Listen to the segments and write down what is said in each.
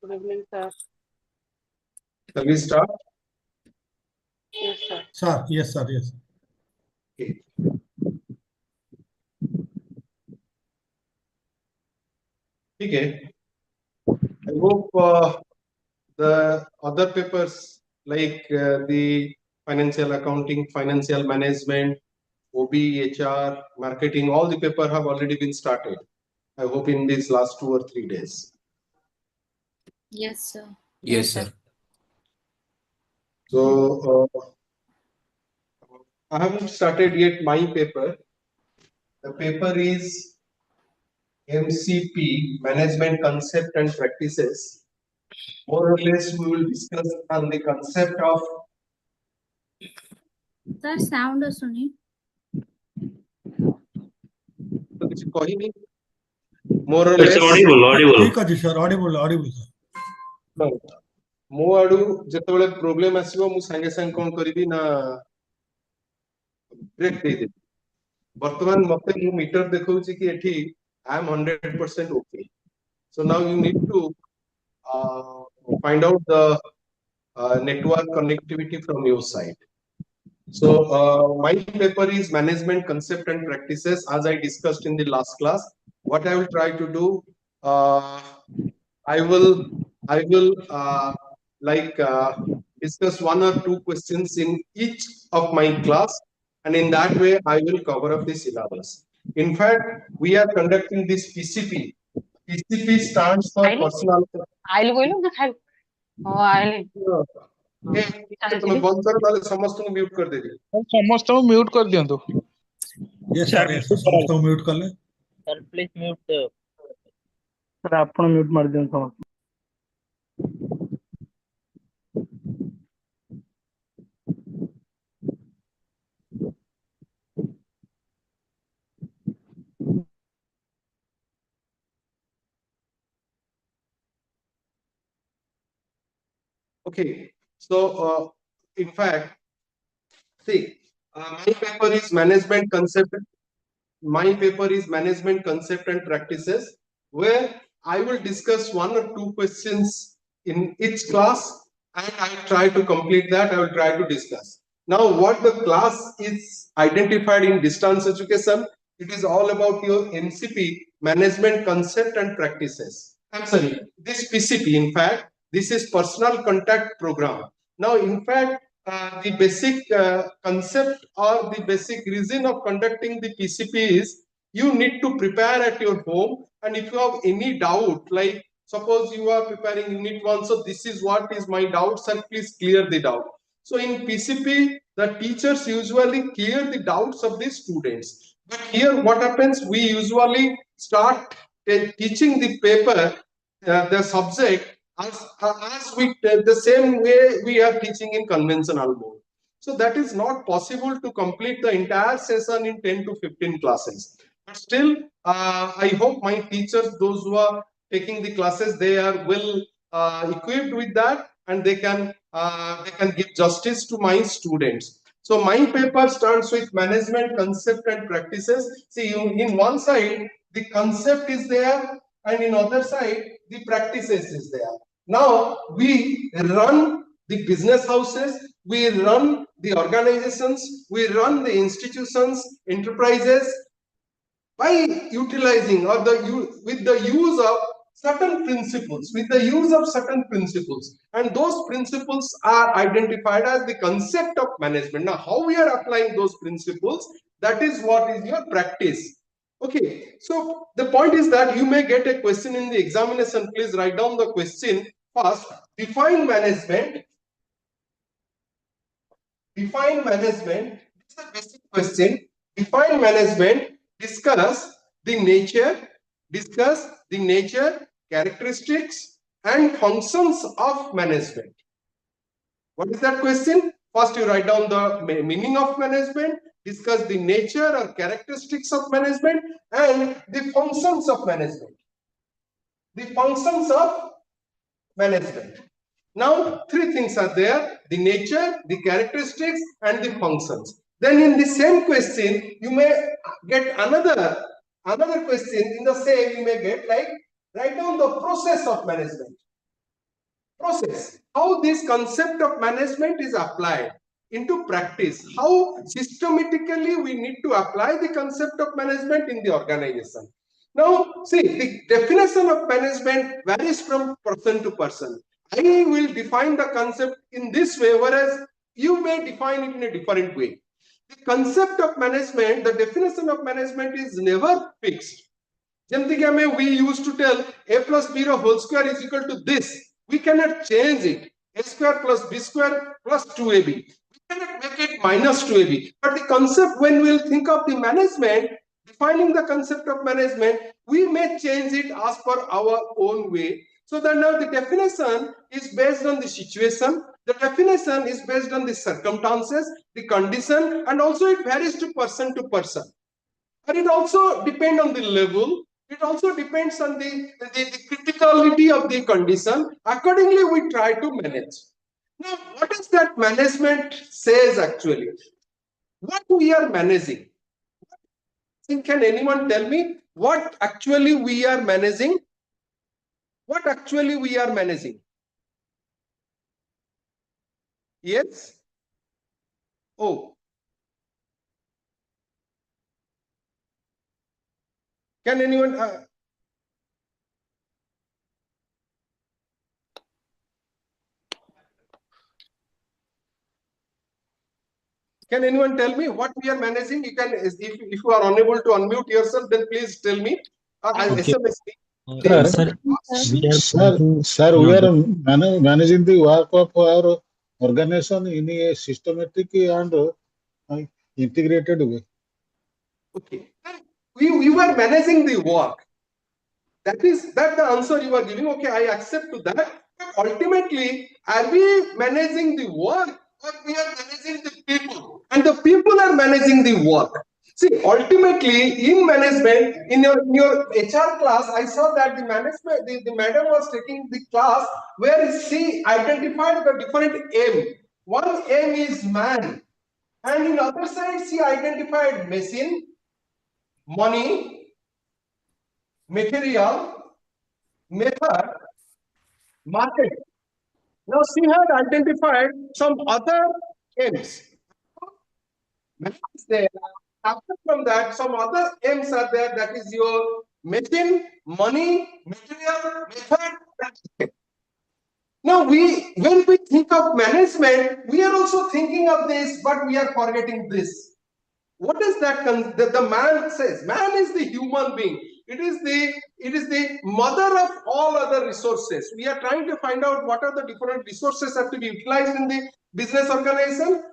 Good evening, sir. Shall we start? Yes, sir. Sir, yes, sir, yes. Okay. Okay. I hope the other papers like the financial accounting, financial management, OB, HR, marketing, all the paper have already been started. I hope in these last 2 or 3 days. Yes, sir. Yes, sir. So I haven't started yet my paper. The paper is MCP, Management Concept and Practices. More or less, we will discuss on the concept of Sir, sound asuni. କିଛି କହିନି more or It's less audible. ठीक ଅଛି sir, audible sir. ମୋ ଆଡୁ ଯେତେବେଳେ problem ଆସିବ ମୁଁ ସାଙ୍ଗେ ସାଙ୍ଗେ କଣ କରିବି ନା ବ୍ରେକ୍ ଦେଇଦେବି ବର୍ତ୍ତମାନ ମତେ ମୁଁ ମିଟର ଦେଖଉଛି କି ଏଠି I am 100% okay. So now you need to find out the network connectivity from your side. So my paper is Management Concept and Practices, as I discussed in the last class. What I will try to do, I will discuss 1 or 2 questions in each of my class, and in that way I will cover up the syllabus. In fact, we are conducting this PCP. PCP stands for personal. I'll go look at तुम बंद करो ताले समस्त को mute कर देगी समस्त को म्यूट कर दियंतु Yes sir, yes sir, ସମସ୍ତଙ୍କୁ mute କଲେ। Sir, please mute the. Sir आपण म्यूट मार दियंतु समस्त। Okay, so in fact, see, my paper is management concept. My paper is management concept and practices, where I will discuss 1 or 2 questions in each class, and I will try to complete that. I will try to discuss. Now, what the class is identified in distance education, it is all about your MCP, management concept and practices. I'm sorry, this PCP, in fact, this is personal contact program. Now, in fact, the basic concept or the basic reason of conducting the PCP is you need to prepare at your home, and if you have any doubt, like suppose you are preparing unit 1, so this is what is my doubt, sir, please clear the doubt. So in PCP, the teachers usually clear the doubts of the students. But here what happens, we usually start teaching the paper, the subject, as we the same way we are teaching in conventional mode. So that is not possible to complete the entire session in 10 to 15 classes. But still, I hope my teachers, those who are taking the classes, they are well equipped with that, and they can give justice to my students. So my paper starts with management concept and practices. See, in one side the concept is there, and in other side the practices is there. Now we run the business houses, we run the organizations, we run the institutions, enterprises, by utilizing or with the use of certain principles, and those principles are identified as the concept of management. Now, how we are applying those principles, that is what is your practice. Okay, so the point is that you may get a question in the examination. Please write down the question first. Define management. Define management. This is a basic question. Define management. Discuss the nature, characteristics, and functions of management. What is that question? First, you write down the meaning of management, discuss the nature or characteristics of management, and the functions of management. The functions of management. Now, 3 things are there: the nature, the characteristics, and the functions. Then in the same question, you may get another question in the same, you may get like, write down the process of management. process, how this concept of management is applied into practice, how systematically we need to apply the concept of management in the organization. Now, see, the definition of management varies from person to person. I will define the concept in this way, whereas you may define it in a different way. The concept of management, the definition of management is never fixed. We used to tell a plus b whole square is equal to this. We cannot change it. A square plus b square plus 2ab. We cannot make it minus 2ab. But the concept, when we'll think of the management, defining the concept of management, we may change it as per our own way. So that now the definition is based on the situation, the definition is based on the circumstances, the condition, and also it varies to person. And it also depends on the level. It also depends on the criticality of the condition. Accordingly, we try to manage. Now, what is that management says actually? What we are managing? Can anyone tell me what actually we are managing? What actually we are managing? Yes? Oh. Can anyone? Can anyone tell me what we are managing? You can, if you are unable to unmute yourself, then please tell me. I'll Okay. SMS me. Sir, we are managing the work of our organization in a systematic and integrated way. Okay. We were managing the work. That the answer you are giving. Okay, I accept to that. But ultimately, are we managing the work or we are managing the people? And the people are managing the work. See, ultimately, in management, in your HR class, I saw that the management, the madam was taking the class where she identified the different aim. One aim is man, and in other side, she identified machine, money, material, method, market. Now she had identified some other aims. There. After from that, some other aims are there. That is your machine, money, material, method. Now when we think of management, we are also thinking of this, but we are forgetting this. What is that? The man says, man is the human being. It is the mother of all other resources. We are trying to find out what are the different resources have to be utilized in the business organization.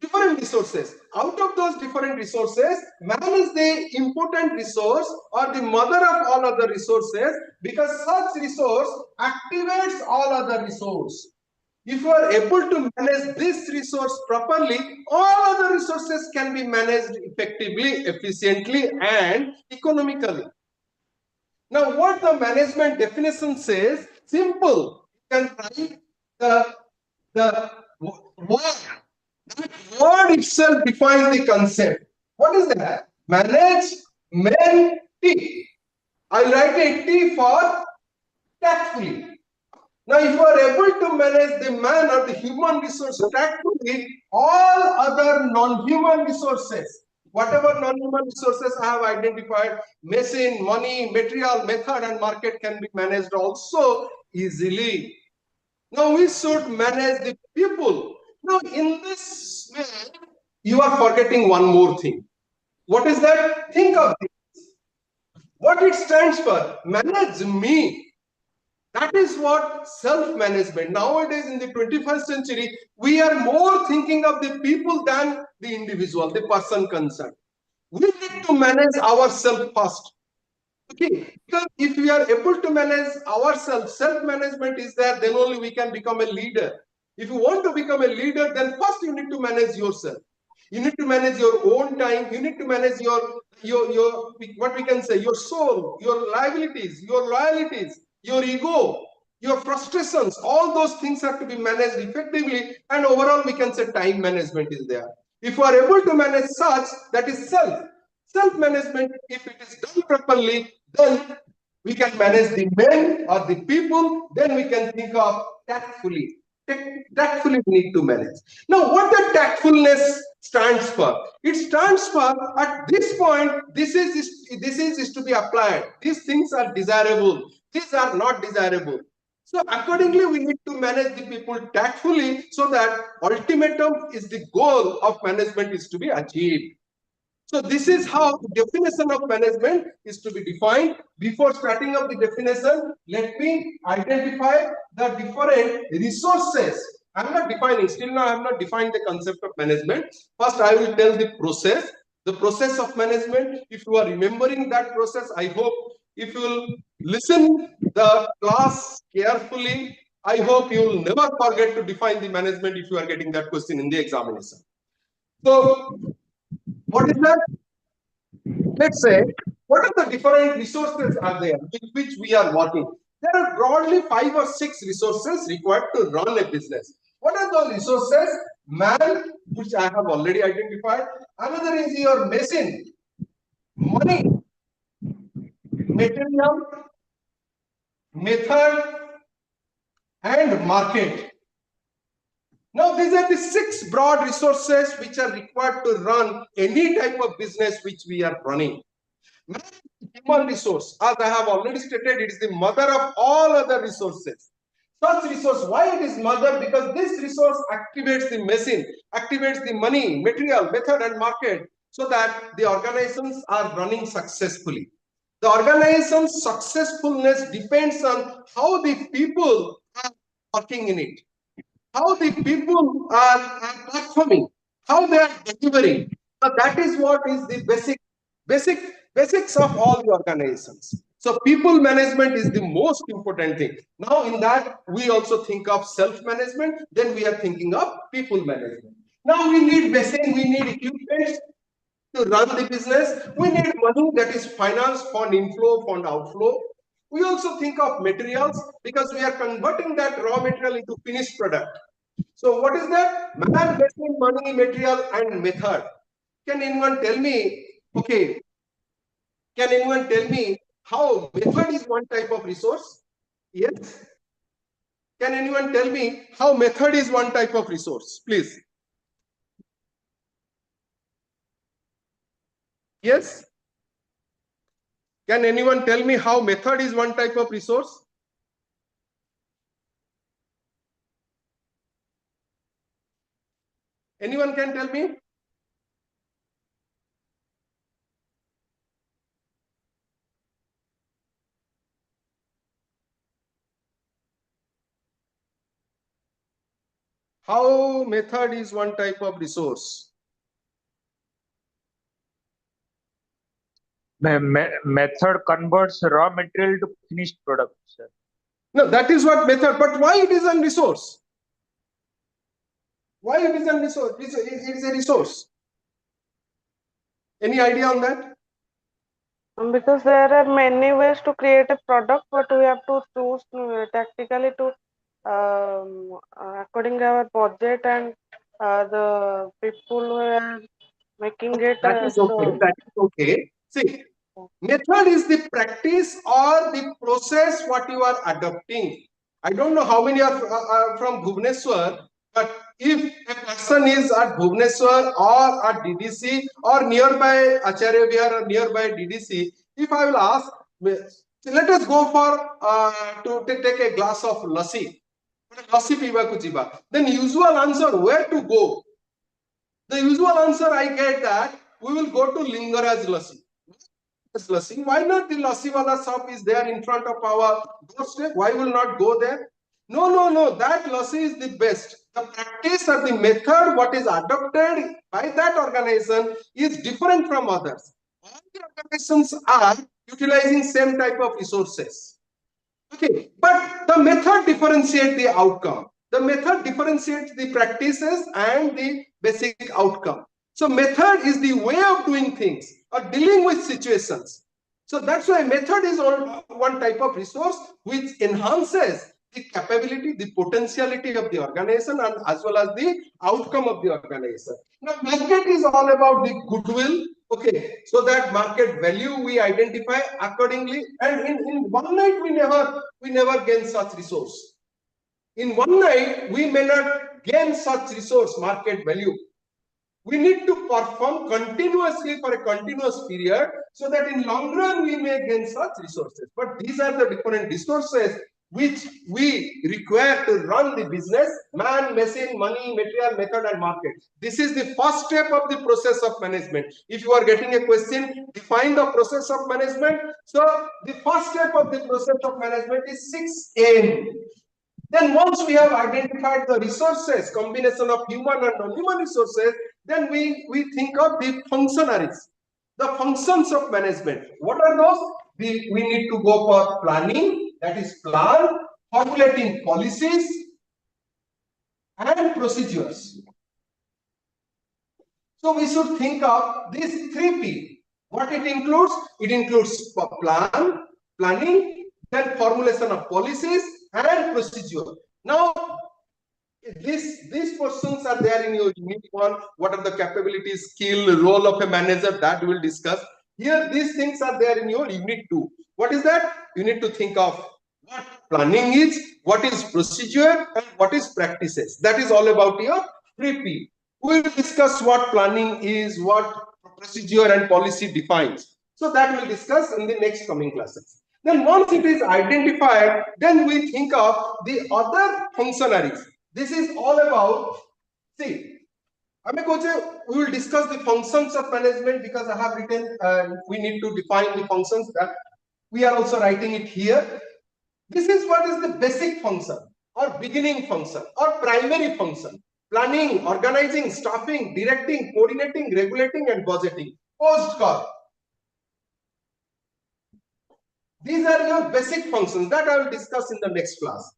Different resources. Out of those different resources, man is the important resource or the mother of all other resources, because such resource activates all other resources. If you are able to manage this resource properly, all other resources can be managed effectively, efficiently, and economically. Now, what the management definition says, simple. You can write the word. The word itself defines the concept. What is that? Management. I'll write a T for tactfully. Now, if you are able to manage the man or the human resource tactfully, all other non-human resources, whatever non-human resources I have identified, machine, money, material, method, and market can be managed also easily. Now, we should manage the people. Now, in this way, you are forgetting one more thing. What is that? Think of this. What it stands for? Manage me. That is what self-management. Nowadays, in the 21st century, we are more thinking of the people than the individual, the person concerned. We need to manage ourselves first. Okay, because if we are able to manage ourselves, self-management is there, then only we can become a leader. If you want to become a leader, then first you need to manage yourself. You need to manage your own time. You need to manage your what we can say, your soul, your liabilities, your loyalties, your ego, your frustrations. All those things have to be managed effectively, and overall we can say time management is there. If you are able to manage such, that is self-management. If it is done properly, then we can manage the men or the people, then we can think of tactfully. Tactfully we need to manage. Now, what the tactfulness stands for? It stands for, at this point, this is to be applied. These things are desirable. These are not desirable. So accordingly, we need to manage the people tactfully so that ultimatum is the goal of management is to be achieved. So this is how the definition of management is to be defined. Before starting of the definition, let me identify the different resources. I'm not defining, still now I have not defined the concept of management. First, I will tell the process of management. If you are remembering that process, I hope if you will listen the class carefully, I hope you will never forget to define the management if you are getting that question in the examination. So, what is that? Let's say, what are the different resources are there with which we are working? There are broadly 5 or 6 resources required to run a business. What are those resources? Man, which I have already identified. Another is your machine, money, material, method, and market. Now, these are the 6 broad resources which are required to run any type of business which we are running. Human resource, as I have already stated, it is the mother of all other resources. Such resource, why it is mother? Because this resource activates the machine, activates the money, material, method, and market, so that the organizations are running successfully. The organization's successfulness depends on how the people are working in it, how the people are performing, how they are delivering. So that is what is the basics of all the organizations. So people management is the most important thing. Now in that, we also think of self-management, then we are thinking of people management. Now we need machine, we need equipment to run the business. We need money, that is finance, fund inflow, fund outflow. We also think of materials because we are converting that raw material into finished product. So what is that? Man, machine, money, material, and method. Can anyone tell me, okay, can anyone tell me how method is one type of resource? Yes. Can anyone tell me how method is one type of resource? Please. Yes. Can anyone tell me how method is one type of resource? Anyone can tell me? How method is one type of resource? Method converts raw material to finished product, sir. No, that is what method, but why it is a resource? Why it is a resource? It is a resource. Any idea on that? Because there are many ways to create a product, but we have to choose tactically to according to our budget and the people who are making it. That is okay. That is okay. See, method is the practice or the process what you are adopting. I don't know how many are from Bhubaneswar, but if a person is at Bhubaneswar or at DDC or nearby Acharya Vihar or nearby DDC, if I will ask, let us go for to take a glass of lassi. Then usual answer, where to go? The usual answer I get that we will go to Lingaraj Lassi. Why not? The lassi wala shop is there in front of our doorstep. Why will not go there? No. That lassi is the best. The practice or the method what is adopted by that organization is different from others. All the organizations are utilizing same type of resources. Okay, but the method differentiates the outcome. The method differentiates the practices and the basic outcome. So method is the way of doing things or dealing with situations. So that's why method is one type of resource which enhances the capability, the potentiality of the organization, and as well as the outcome of the organization. Now, market is all about the goodwill. Okay, so that market value we identify accordingly, and in one night we never gain such resource. In one night we may not gain such resource, market value. We need to perform continuously for a continuous period, so that in long run we may gain such resources. But these are the different resources which we require to run the business: man, machine, money, material, method, and market. This is the first step of the process of management. If you are getting a question, define the process of management. So the first step of the process of management is 6M. Then once we have identified the resources, combination of human and non-human resources, then we think of the functionaries, the functions of management. What are those? We need to go for planning, that is plan, formulating policies and procedures. So we should think of these 3P. What it includes? It includes planning, then formulation of policies and procedure. Now, these questions are there in your unit 1. What are the capabilities, skill, role of a manager? That we will discuss. Here, these things are there in your unit 2. What is that? You need to think of what planning is, what is procedure, and what is practices. That is all about your 3P. We will discuss what planning is, what procedure and policy defines. So that we will discuss in the next coming classes. Then once it is identified, then we think of the other functionaries. This is all about, see, we will discuss the functions of management, because I have written, we need to define the functions. That we are also writing it here. This is what is the basic function, or beginning function, or primary function: planning, organizing, staffing, directing, coordinating, regulating, and budgeting. Post-call. These are your basic functions that I will discuss in the next class.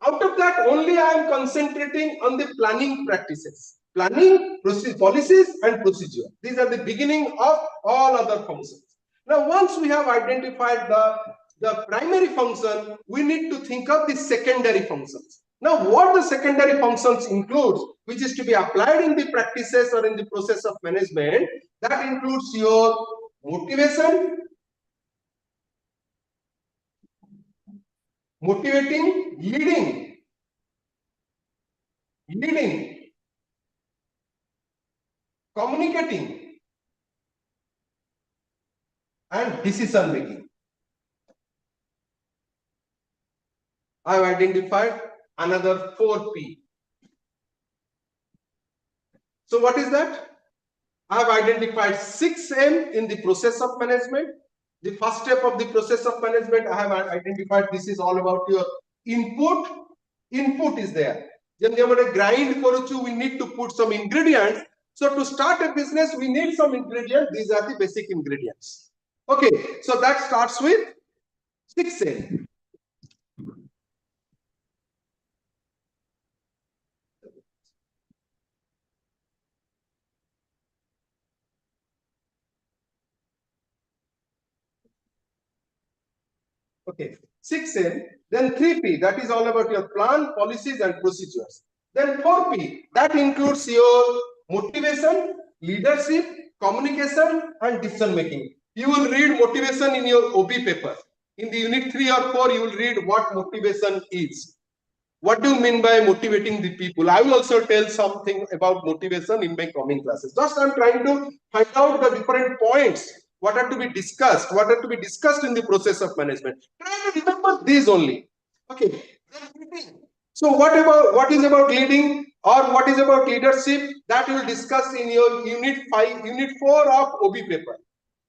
Out of that, only I am concentrating on the planning practices. Planning, policies, and procedure. These are the beginning of all other functions. Now, once we have identified the primary function, we need to think of the secondary functions. Now, what the secondary functions includes, which is to be applied in the practices or in the process of management, that includes your motivation, motivating, leading, communicating, and decision making. I have identified another 4P. So what is that? I have identified 6M in the process of management. The first step of the process of management, I have identified, this is all about your input. Input is there. When we are grind, we need to put some ingredients. So to start a business, we need some ingredients. These are the basic ingredients. Okay, so that starts with 6M. Okay, 6M, then 3P, that is all about your plan, policies, and procedures. Then 4P, that includes your motivation, leadership, communication, and decision making. You will read motivation in your OB paper. In the unit 3 or 4, you will read what motivation is. What do you mean by motivating the people? I will also tell something about motivation in my coming classes. Just I am trying to find out the different points. What are to be discussed? What are to be discussed in the process of management? Try to remember these only. Okay. So what is about leading, or what is about leadership? That we will discuss in your unit 5, unit 4 of OB paper.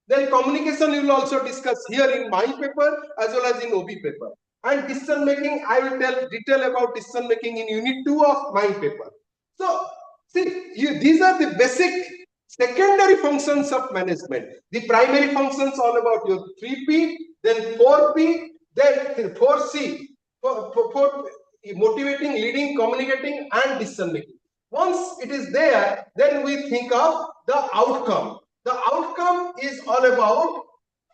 Then communication you will also discuss here in my paper as well as in OB paper. And decision making, I will tell detail about decision making in unit 2 of my paper. So see, these are the basic secondary functions of management. The primary functions all about your 3P, then 4P, then 4C, for motivating, leading, communicating, and decision making. Once it is there, then we think of the outcome. The outcome is all about,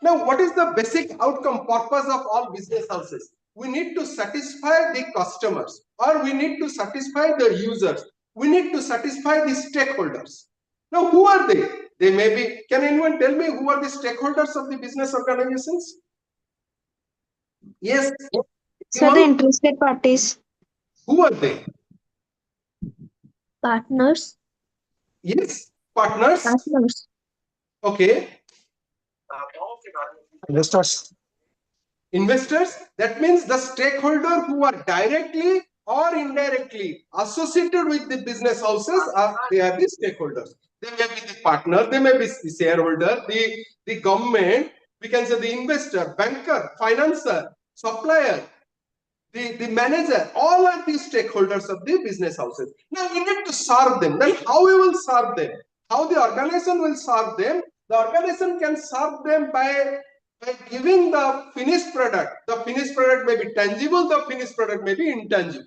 now what is the basic outcome, purpose of all business houses? we need to satisfy the customers, or we need to satisfy the users. We need to satisfy the stakeholders. Now, who are they? They may be, can anyone tell me who are the stakeholders of the business organizations? Yes. So the interested parties, Who are they? partners, Yes, partners. Okay. Investors. Investors, that means the stakeholder who are directly or indirectly associated with the business houses, they are the stakeholders. They may be the partner, they may be the shareholder, the government, we can say the investor, banker, financer, supplier, the manager, all are the stakeholders of the business houses. Now we need to serve them. Then how we will serve them? How the organization will serve them? The organization can serve them by giving the finished product. The finished product may be tangible, the finished product may be intangible.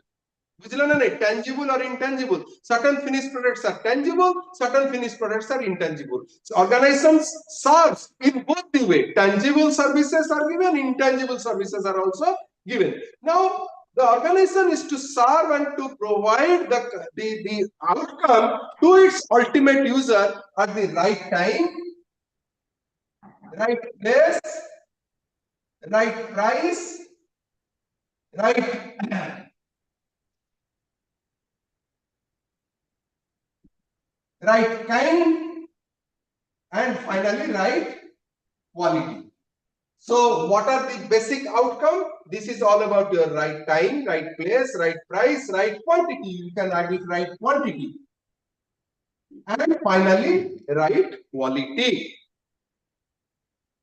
Tangible or intangible. Certain finished products are tangible, certain finished products are intangible. So organizations serve in both the way. Tangible services are given, intangible services are also given. Now, the organization is to serve and to provide the outcome to its ultimate user at the right time, right place, right price, right kind, and finally right quality. So what are the basic outcome? This is all about your right time, right place, right price, right quantity. You can add it right quantity. And finally, right quality.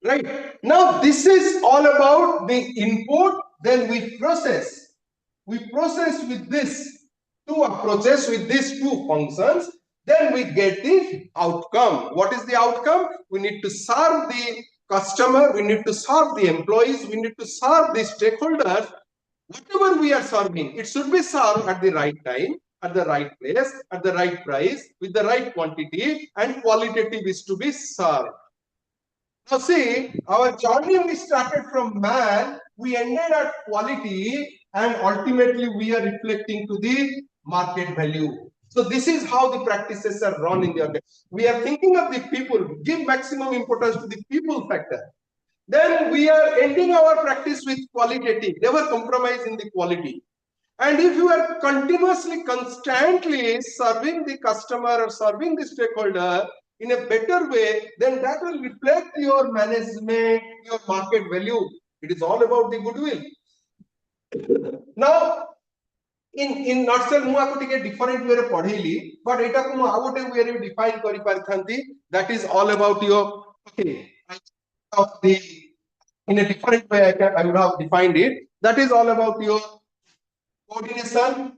Right. Now, this is all about the input, then we process. We process with this two approaches, with these two functions, then we get the outcome. What is the outcome? We need to serve the customer, we need to serve the employees, we need to serve the stakeholders. Whatever we are serving, it should be served at the right time, at the right place, at the right price, with the right quantity, and qualitative is to be served. Now see, our journey, we started from man, we ended at quality, and ultimately we are reflecting to the market value. So this is how the practices are run in the organization. We are thinking of the people, give maximum importance to the people factor. Then we are ending our practice with qualitative, never compromise in the quality. And if you are continuously, constantly serving the customer or serving the stakeholder in a better way, then that will reflect your management, your market value. It is all about the goodwill. Now, in nutshell, ମୁଁ आपको ଟିକେ different way रे पढ़ेली, but एटा को ମୁଁ ଆଉ ଗୋଟେ way रे define करि पारथांती. That is all about your, okay, of the, in a different way I would have defined it. That is all about your coordination,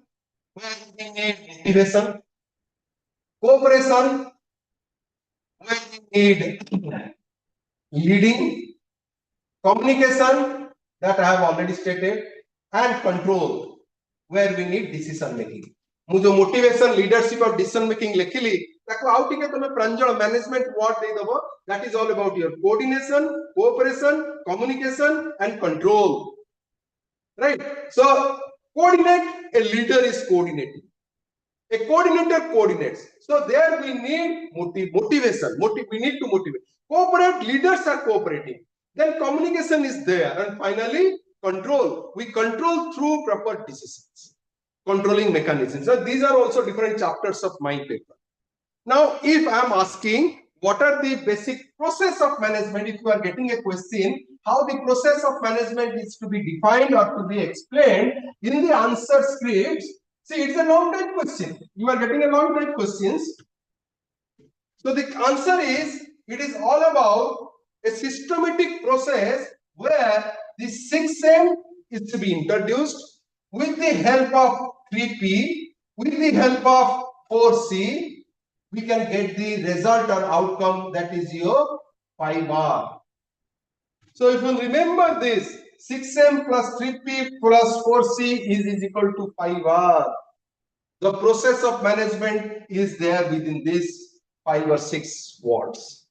where we need motivation, cooperation, where we need leading, communication, that I have already stated, and control, where we need decision making. मुझे motivation, leadership और decision making लिखिली, ताकि आउ टिके तमे प्रांजल management word दे दबो. That is all about your coordination, cooperation, communication, and control. Right? So coordinate, a leader is coordinating. A coordinator coordinates. So there we need motivation. We need to motivate. Cooperate, leaders are cooperating. Then communication is there. And finally, control. We control through proper decisions. Controlling mechanisms. So these are also different chapters of my paper. Now, if I am asking, what are the basic process of management? If you are getting a question, how the process of management is to be defined or to be explained in the answer scripts. See, it's a long type question. You are getting a long type questions. So the answer is, it is all about a systematic process where the 6M is to be introduced with the help of 3P, with the help of 4C, we can get the result or outcome, that is your 5R. So if you remember this, 6M plus 3P plus 4C is equal to 5R. The process of management is there within this 5 or 6 words.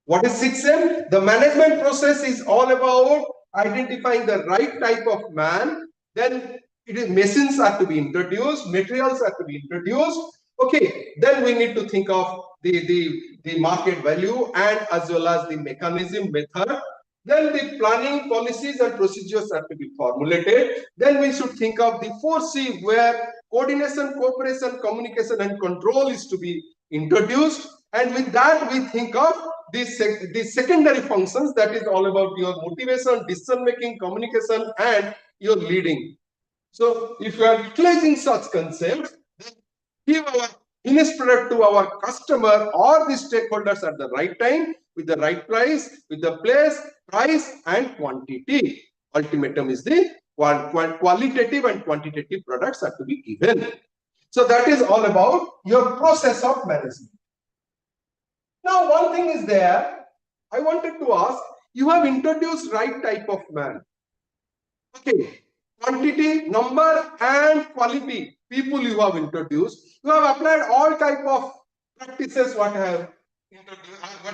What is 6M? The management process is all about identifying the right type of man, then machines are to be introduced, materials are to be introduced. Okay, then we need to think of the market value and as well as the mechanism method. Then the planning, policies and procedures are to be formulated. Then we should think of the 4C, where coordination, cooperation, communication and control is to be introduced. And with that, we think of the secondary functions, that is all about your motivation, decision making, communication and your leading. So if you are utilizing such concepts, then give our finished product to our customer or the stakeholders at the right time, with the right price, with the place, price and quantity. Ultimatum is the qualitative and quantitative products are to be given. So that is all about your process of management. Now, one thing is there, I wanted to ask, you have introduced right type of man. Okay, quantity, number and quality people you have introduced. You have applied all type of practices what I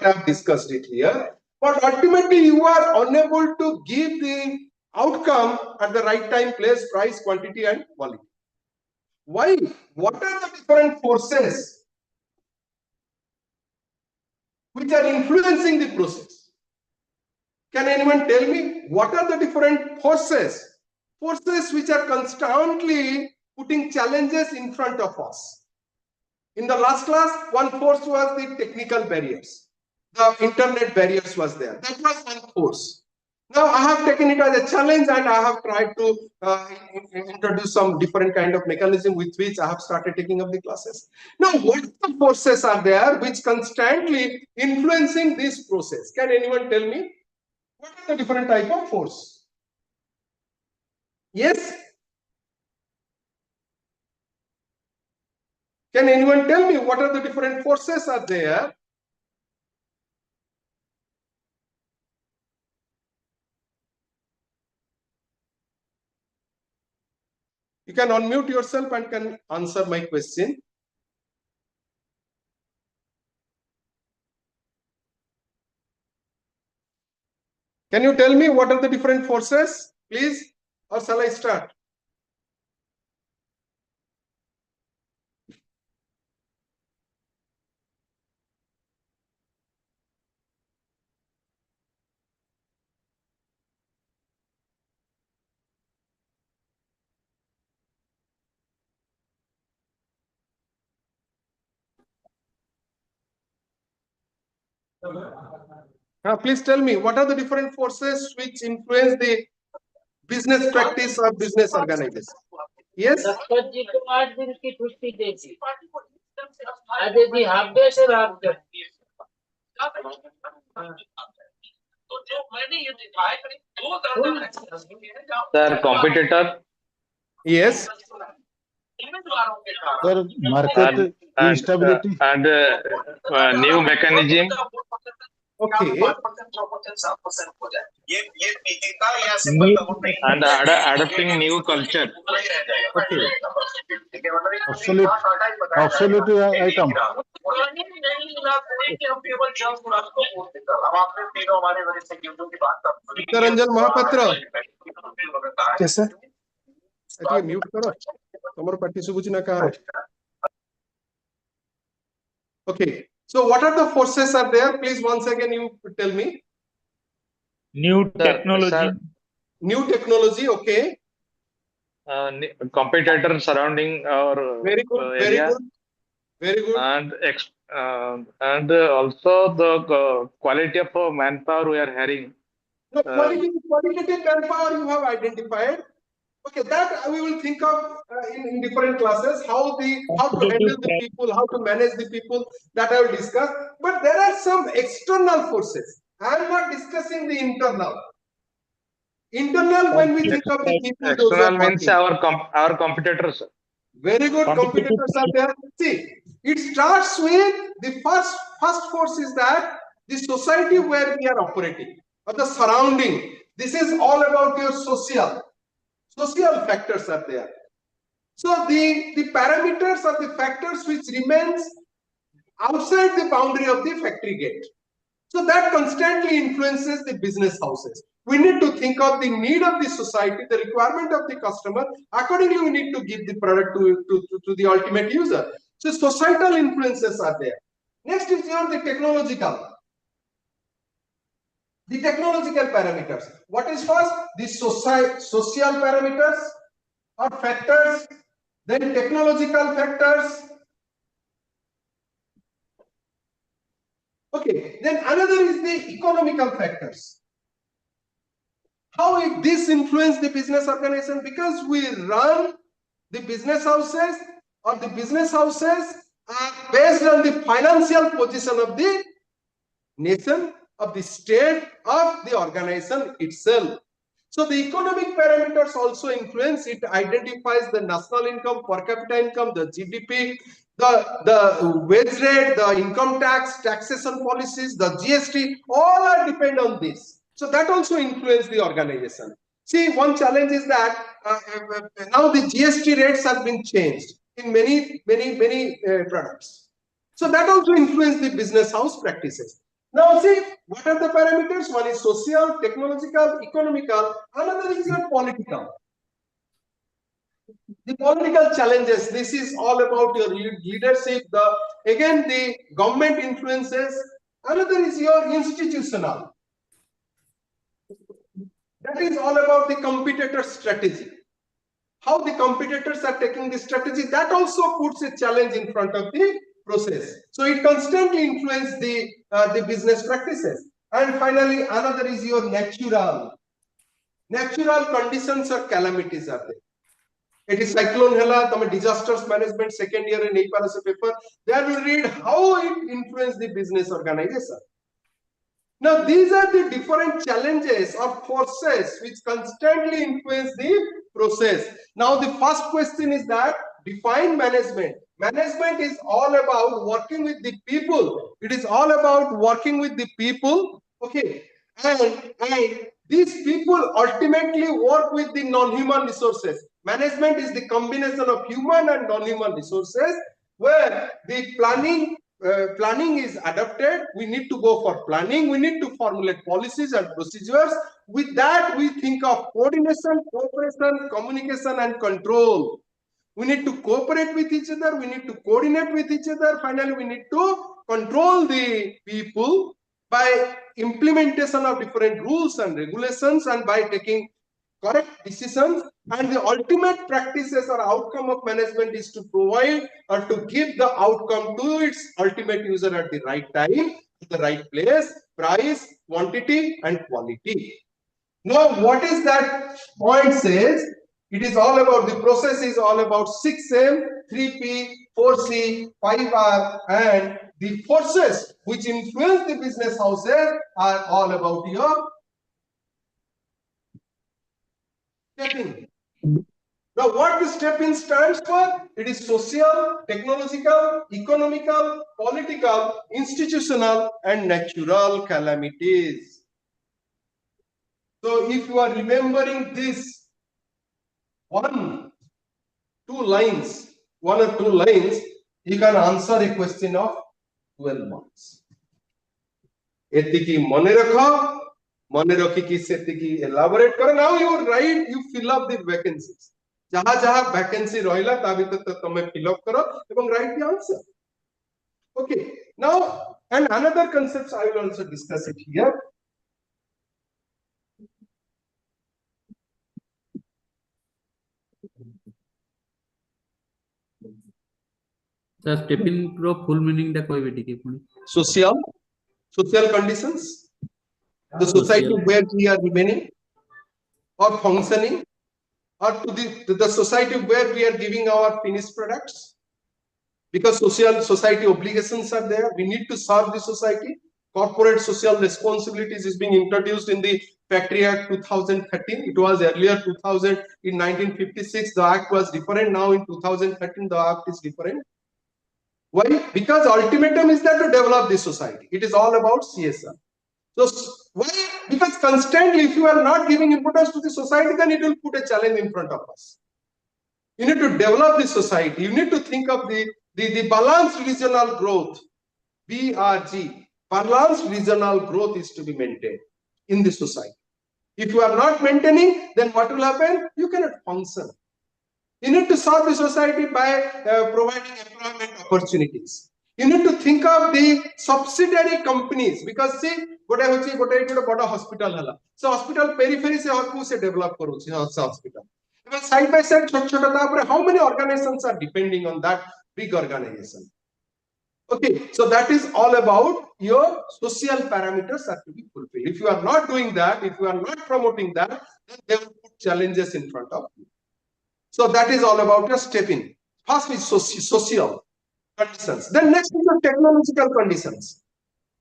have discussed it here. But ultimately you are unable to give the outcome at the right time, place, price, quantity and quality. Why? What are the different forces which are influencing the process? Can anyone tell me what are the different forces? Forces which are constantly putting challenges in front of us. In the last class, one force was the technical barriers. The internet barriers was there. That was one force. Now I have taken it as a challenge and I have tried to introduce some different kind of mechanism with which I have started taking up the classes. Now, what the forces are there which constantly influencing this process? Can anyone tell me what are the different type of force? Yes? Can anyone tell me what are the different forces are there? You can unmute yourself and can answer my question. Can you tell me what are the different forces, please? Or shall I start? Now, please tell me what are the different forces which influence the business practice or business organization? Yes? Sir, competitor. Yes. Sir, market instability and new mechanism. Okay. And adapting new culture. Okay. obsolete item. Ranjan Mahapatra. Yes, sir. Mute karo. Tomar patti subuchi na kaha. Okay. So what are the forces are there? Please once again you tell me. New technology. Sir, new technology, okay. Competitor surrounding our very good, area. Very good. And also the quality of manpower we are having. No, qualitative manpower you have identified. Okay, that we will think of in different classes, how to handle the people, how to manage the people, that I will discuss. But there are some external forces. I am not discussing the internal. Internal, when we think of the people, external means our competitors. Very good, competitors are there. See, it starts with the first force is that the society where we are operating, or the surrounding. This is all about your social factors are there. So the parameters are the factors which remains outside the boundary of the factory gate. So that constantly influences the business houses. We need to think of the need of the society, the requirement of the customer. Accordingly, we need to give the product to the ultimate user. So societal influences are there. Next is the technological. The technological parameters. What is first? The social parameters or factors, then technological factors. Okay, then another is the economical factors. How this influence the business organization? Because we run the business houses, or the business houses are based on the financial position of the nation, of the state, of the organization itself. So the economic parameters also influence. It identifies the national income, per capita income, the GDP, the wage rate, the income tax, taxation policies, the GST, all are depend on this. So that also influence the organization. See, one challenge is that now the GST rates have been changed in many products. So that also influence the business house practices. Now see, what are the parameters? One is social, technological, economical, another is your political. The political challenges, this is all about your leadership, again the government influences, another is your institutional. That is all about the competitor strategy. How the competitors are taking the strategy, that also puts a challenge in front of the process. So it constantly influences the business practices. And finally, another is your natural conditions or calamities are there. It is cyclone hela, tame disasters management second year in a paper. There will read how it influenced the business organization. Now these are the different challenges or forces which constantly influence the process. Now the first question is that define management. Management is all about working with the people. It is all about working with the people. Okay, and these people ultimately work with the non-human resources. Management is the combination of human and non-human resources, where the planning is adopted. We need to go for planning. We need to formulate policies and procedures. With that, we think of coordination, cooperation, communication, and control. We need to cooperate with each other. We need to coordinate with each other. Finally, we need to control the people by implementation of different rules and regulations and by taking correct decisions. And the ultimate practices or outcome of management is to provide or to give the outcome to its ultimate user at the right time, the right place, price, quantity, and quality. Now, what is that point says? It is all about, the process is all about 6M, 3P, 4C, 5R, and the forces which influence the business houses are all about your stepping. Now, what the step-in stands for? It is social, technological, economical, political, institutional, and natural calamities. So, if you are remembering this one or two lines, you can answer a question of 12 marks. Etiki mone rakho, mone rakhi ki setiki elaborate karo. Now you write, you fill up the vacancies. Jaha vacancy rohila ta bhitar tame fill up karo ebong write the answer. Okay. Now, and another concepts I will also discuss it here. Sir, step in pro full meaning da koi beti ke puni. Social conditions, the society where we are remaining or functioning, or to the society where we are giving our finished products. Because society obligations are there, we need to serve the society. Corporate social responsibilities is being introduced in the Factory Act 2013. It was earlier 2000, in 1956 the act was different. Now in 2013 the act is different. Why? Because ultimatum is that to develop this society. It is all about CSR. So why? Because constantly, if you are not giving importance to the society, then it will put a challenge in front of us. You need to develop the society. You need to think of the balanced regional growth. BRG. Balanced regional growth is to be maintained in the society. If you are not maintaining, then what will happen? You cannot function. You need to serve the society by providing employment opportunities. You need to think of the subsidiary companies, because see, what bada hospital hala. So hospital periphery se harku se develop karuchi hospital. Even side by side, how many organizations are depending on that big organization? Okay, so that is all about your social parameters have to be fulfilled. If you are not doing that, if you are not promoting that, then they will put challenges in front of you. So that is all about your stepping. First is social conditions. Then next is your technological conditions.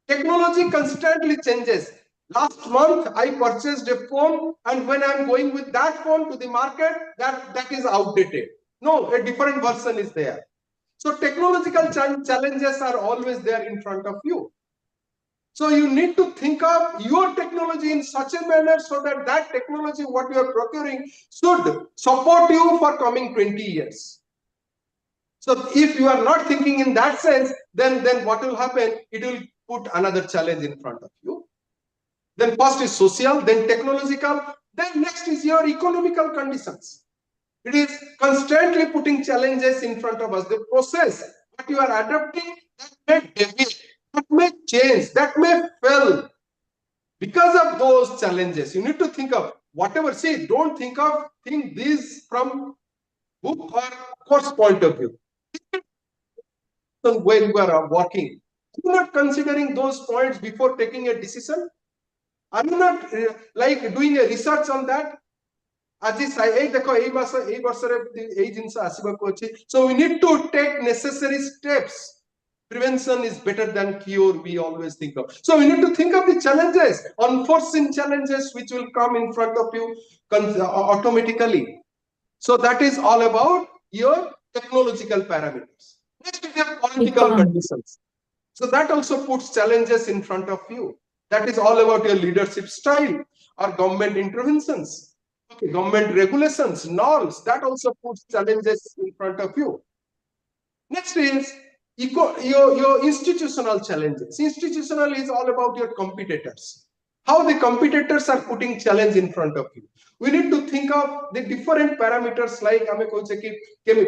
Technology constantly changes. Last month I purchased a phone, and when I'm going with that phone to the market, that is outdated. No, a different version is there. So technological challenges are always there in front of you. So you need to think of your technology in such a manner so that that technology, what you are procuring, should support you for coming 20 years. So if you are not thinking in that sense, then what will happen? It will put another challenge in front of you. Then first is social, then technological, then next is your economical conditions. It is constantly putting challenges in front of us. The process, what you are adopting, that may deviate, that may change, that may fail. Because of those challenges, you need to think of whatever. See, don't think these from book or course point of view. So when you are working, are you not considering those points before taking a decision? Are you not like doing a research on that? So we need to take necessary steps. Prevention is better than cure, we always think of. So we need to think of the challenges, unforeseen challenges which will come in front of you automatically. So that is all about your technological parameters. Next is your political conditions. So that also puts challenges in front of you. That is all about your leadership style or government interventions. Okay, government regulations, norms, that also puts challenges in front of you. Next is your institutional challenges. Institutional is all about your competitors. How the competitors are putting challenge in front of you. We need to think of the different parameters like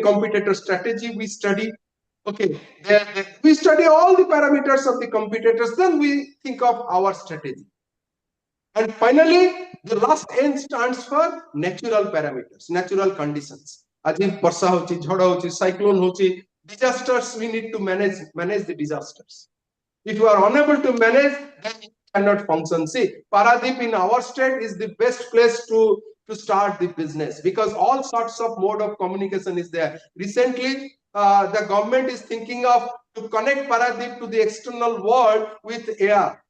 competitor strategy we study. Okay, we study all the parameters of the competitors, then we think of our strategy. And finally, the last N stands for natural parameters, natural conditions. As if Barsa hochi, jhada hochi, cyclone hochi, disasters, we need to manage the disasters. If you are unable to manage, then you cannot function. See, Paradeep in our state is the best place to start the business, because all sorts of mode of communication is there. Recently, the government is thinking of to connect Paradeep to the external world with air.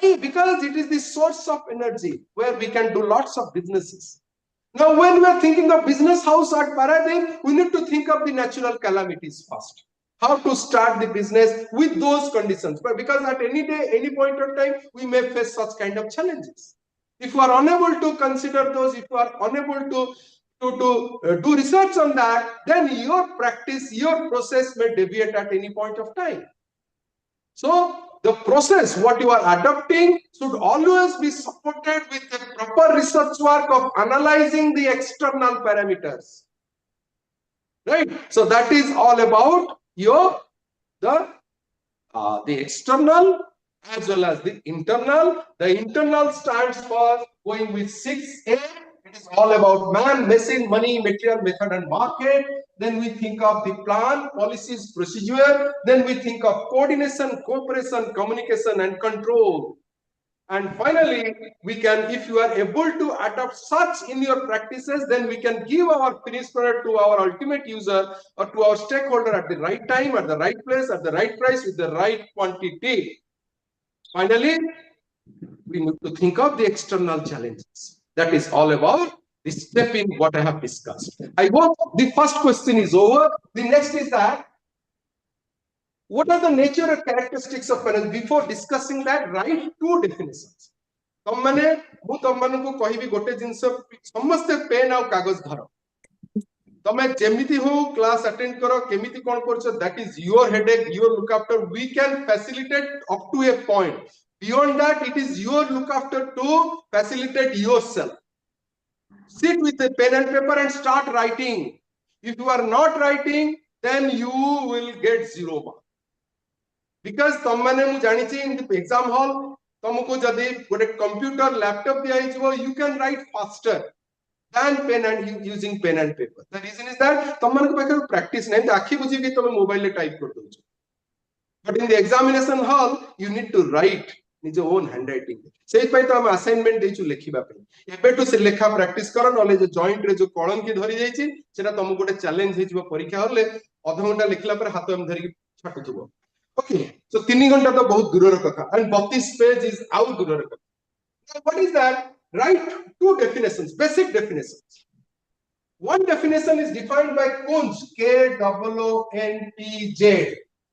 Why? Because it is the source of energy where we can do lots of businesses. Now, when we are thinking of business house at Paradeep, we need to think of the natural calamities first. How to start the business with those conditions. But because at any day, any point of time, we may face such kind of challenges. If you are unable to consider those, if you are unable to do research on that, then your practice, your process may deviate at any point of time. So the process, what you are adopting, should always be supported with the proper research work of analyzing the external parameters. Right? So that is all about the external as well as the internal. The internal stands for going with 6A. It is all about man, machine, money, material, method, and market. Then we think of the plan, policies, procedure. Then we think of coordination, cooperation, communication, and control. And finally, we can, if you are able to adopt such in your practices, then we can give our finished product to our ultimate user or to our stakeholder at the right time, at the right place, at the right price, with the right quantity. Finally, we need to think of the external challenges. That is all about the step in what I have discussed. I hope the first question is over. The next is that, what are the nature and characteristics of finance? Before discussing that, write two definitions. Tamane, mu tammanku kahibi gote jinso samaste pen au kagaz dharo. Tame jemiti ho class attend karo, kemiti kon korcho, that is your headache, your look after. We can facilitate up to a point. Beyond that, it is your look after to facilitate yourself. Sit with a pen and paper and start writing. If you are not writing, then you will get 0 mark. Because in the exam hall, computer, laptop, you can write faster than pen and using pen and paper. The reason is that practice mobile type. But in the examination hall, you need to write your own handwriting. Say assignment lekha practice karo knowledge joint re jo column ki dhari jaichi seta tomo gote challenge hejibo parikha hole adha ghonta likhla pare hato am dhari chatu thibo. Okay, so 3 ghonta to bahut durar katha and 32 page is out durar katha. Now what is that? Write 2 definitions, basic definitions. One definition is defined by Kunz, K-O-O-N-T-Z.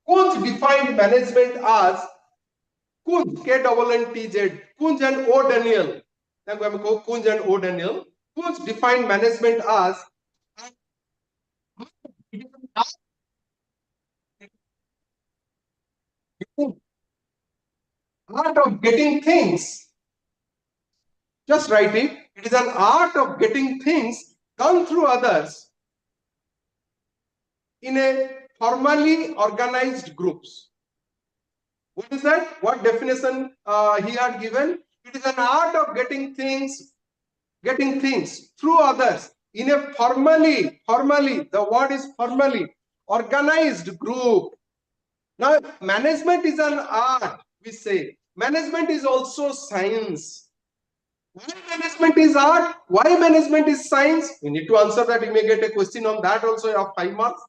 Kunz defined management as Kunz, K-O-O-N-T-Z, Kunz and O'Daniel. Kunz and O'Daniel. Kunz defined management as art of getting things. Just write it. It is an art of getting things done through others in a formally organized groups. What is that? What definition he had given? It is an art of getting things through others in a formally, the word is formally, organized group. Now, management is an art, we say. Management is also science. Why management is art? Why management is science? We need to answer that. You may get a question on that also of 5 marks.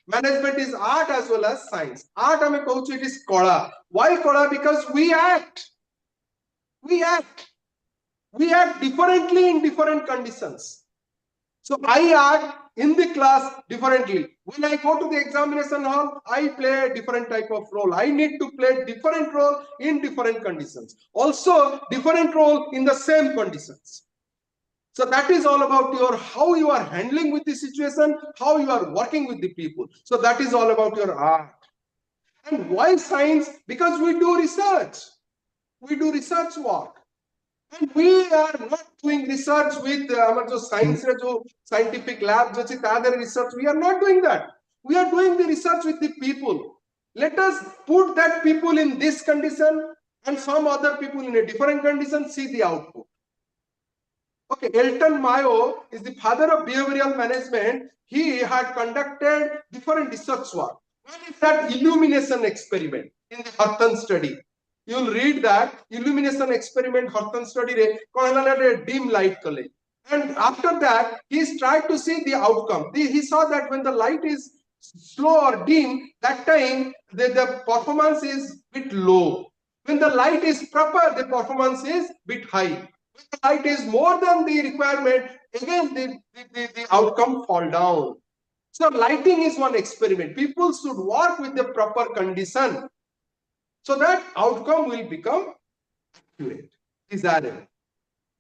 Management is art as well as science. Art, it is kala. Why kala? Because we act. We act differently in different conditions. So I act in the class differently. When I go to the examination hall, I play a different type of role. I need to play different role in different conditions. Also, different role in the same conditions. So that is all about how you are handling with the situation, how you are working with the people. So that is all about your art. And why science? Because we do research. We do research work. And we are not doing research with science, scientific lab, research. We are not doing that. We are doing the research with the people. Let us put that people in this condition and some other people in a different condition, see the output. Okay, Elton Mayo is the father of behavioral management. He had conducted different research work. One is that illumination experiment in the Hutton study. You will read that illumination experiment Hutton study re dim light color. And after that, he tried to see the outcome. He saw that when the light is slow or dim, that time the performance is bit low. When the light is proper, the performance is bit high. When the light is more than the requirement, again the outcome fall down. So lighting is one experiment. People should work with the proper condition, so that outcome will become accurate, desirable.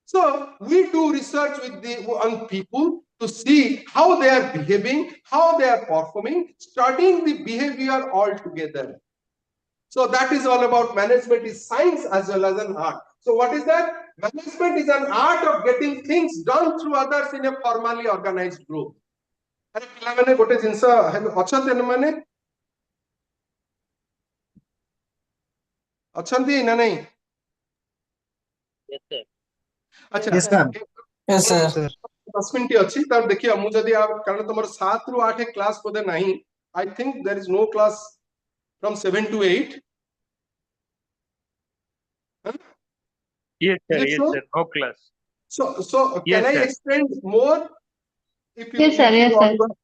So we do research on people to see how they are behaving, how they are performing, studying the behavior altogether. So that is all about management is science as well as an art. So what is that? Management is an art of getting things done through others in a formally organized group. अच्छी ना नहीं? Yes, sir. अच्छा, Yes, sir. Yes, sir. 10 minute अच्छी तब देखिए हम जदि आप कारण तुम्हारे 7 रु 8 क्लास पदे नहीं. I think there is no class from 7 to 8. Huh? Yes, sir. Yes, So? sir. No class. So Yes, can I sir. extend more? If you, Yes, sir. if you Yes, want sir. to-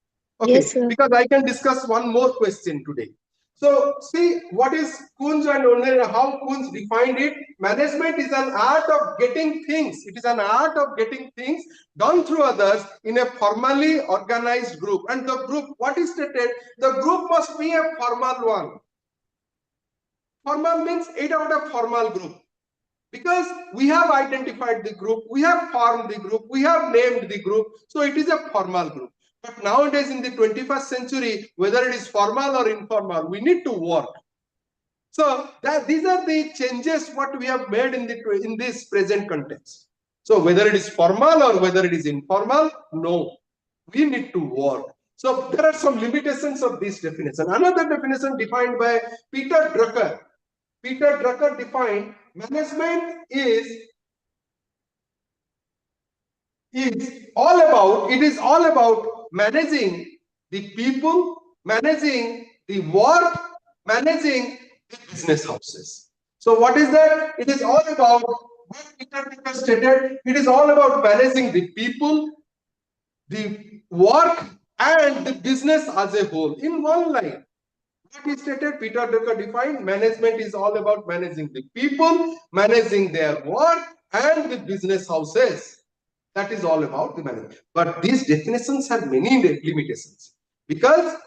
Okay, Yes, sir. because I can discuss one more question today. So see what is Kunz and O'Daniel, how Kunz defined it. Management is an art of getting things. It is an art of getting things done through others in a formally organized group. And the group, what is stated? The group must be a formal one. Formal means 8 out of formal group. Because we have identified the group, we have formed the group, we have named the group. So it is a formal group. But nowadays in the 21st century, whether it is formal or informal, we need to work. So these are the changes what we have made in this present context. So whether it is formal or whether it is informal, no, we need to work. So there are some limitations of this definition. Another definition defined by Peter Drucker. Peter Drucker defined management is all about managing the people, managing the work, managing the business houses. So what is that? It is all about what Peter Drucker stated. It is all about managing the people, the work, and the business as a whole in one line. What he stated, Peter Drucker defined management is all about managing the people, managing their work, and the business houses. That is all about the management. But these definitions have many limitations, because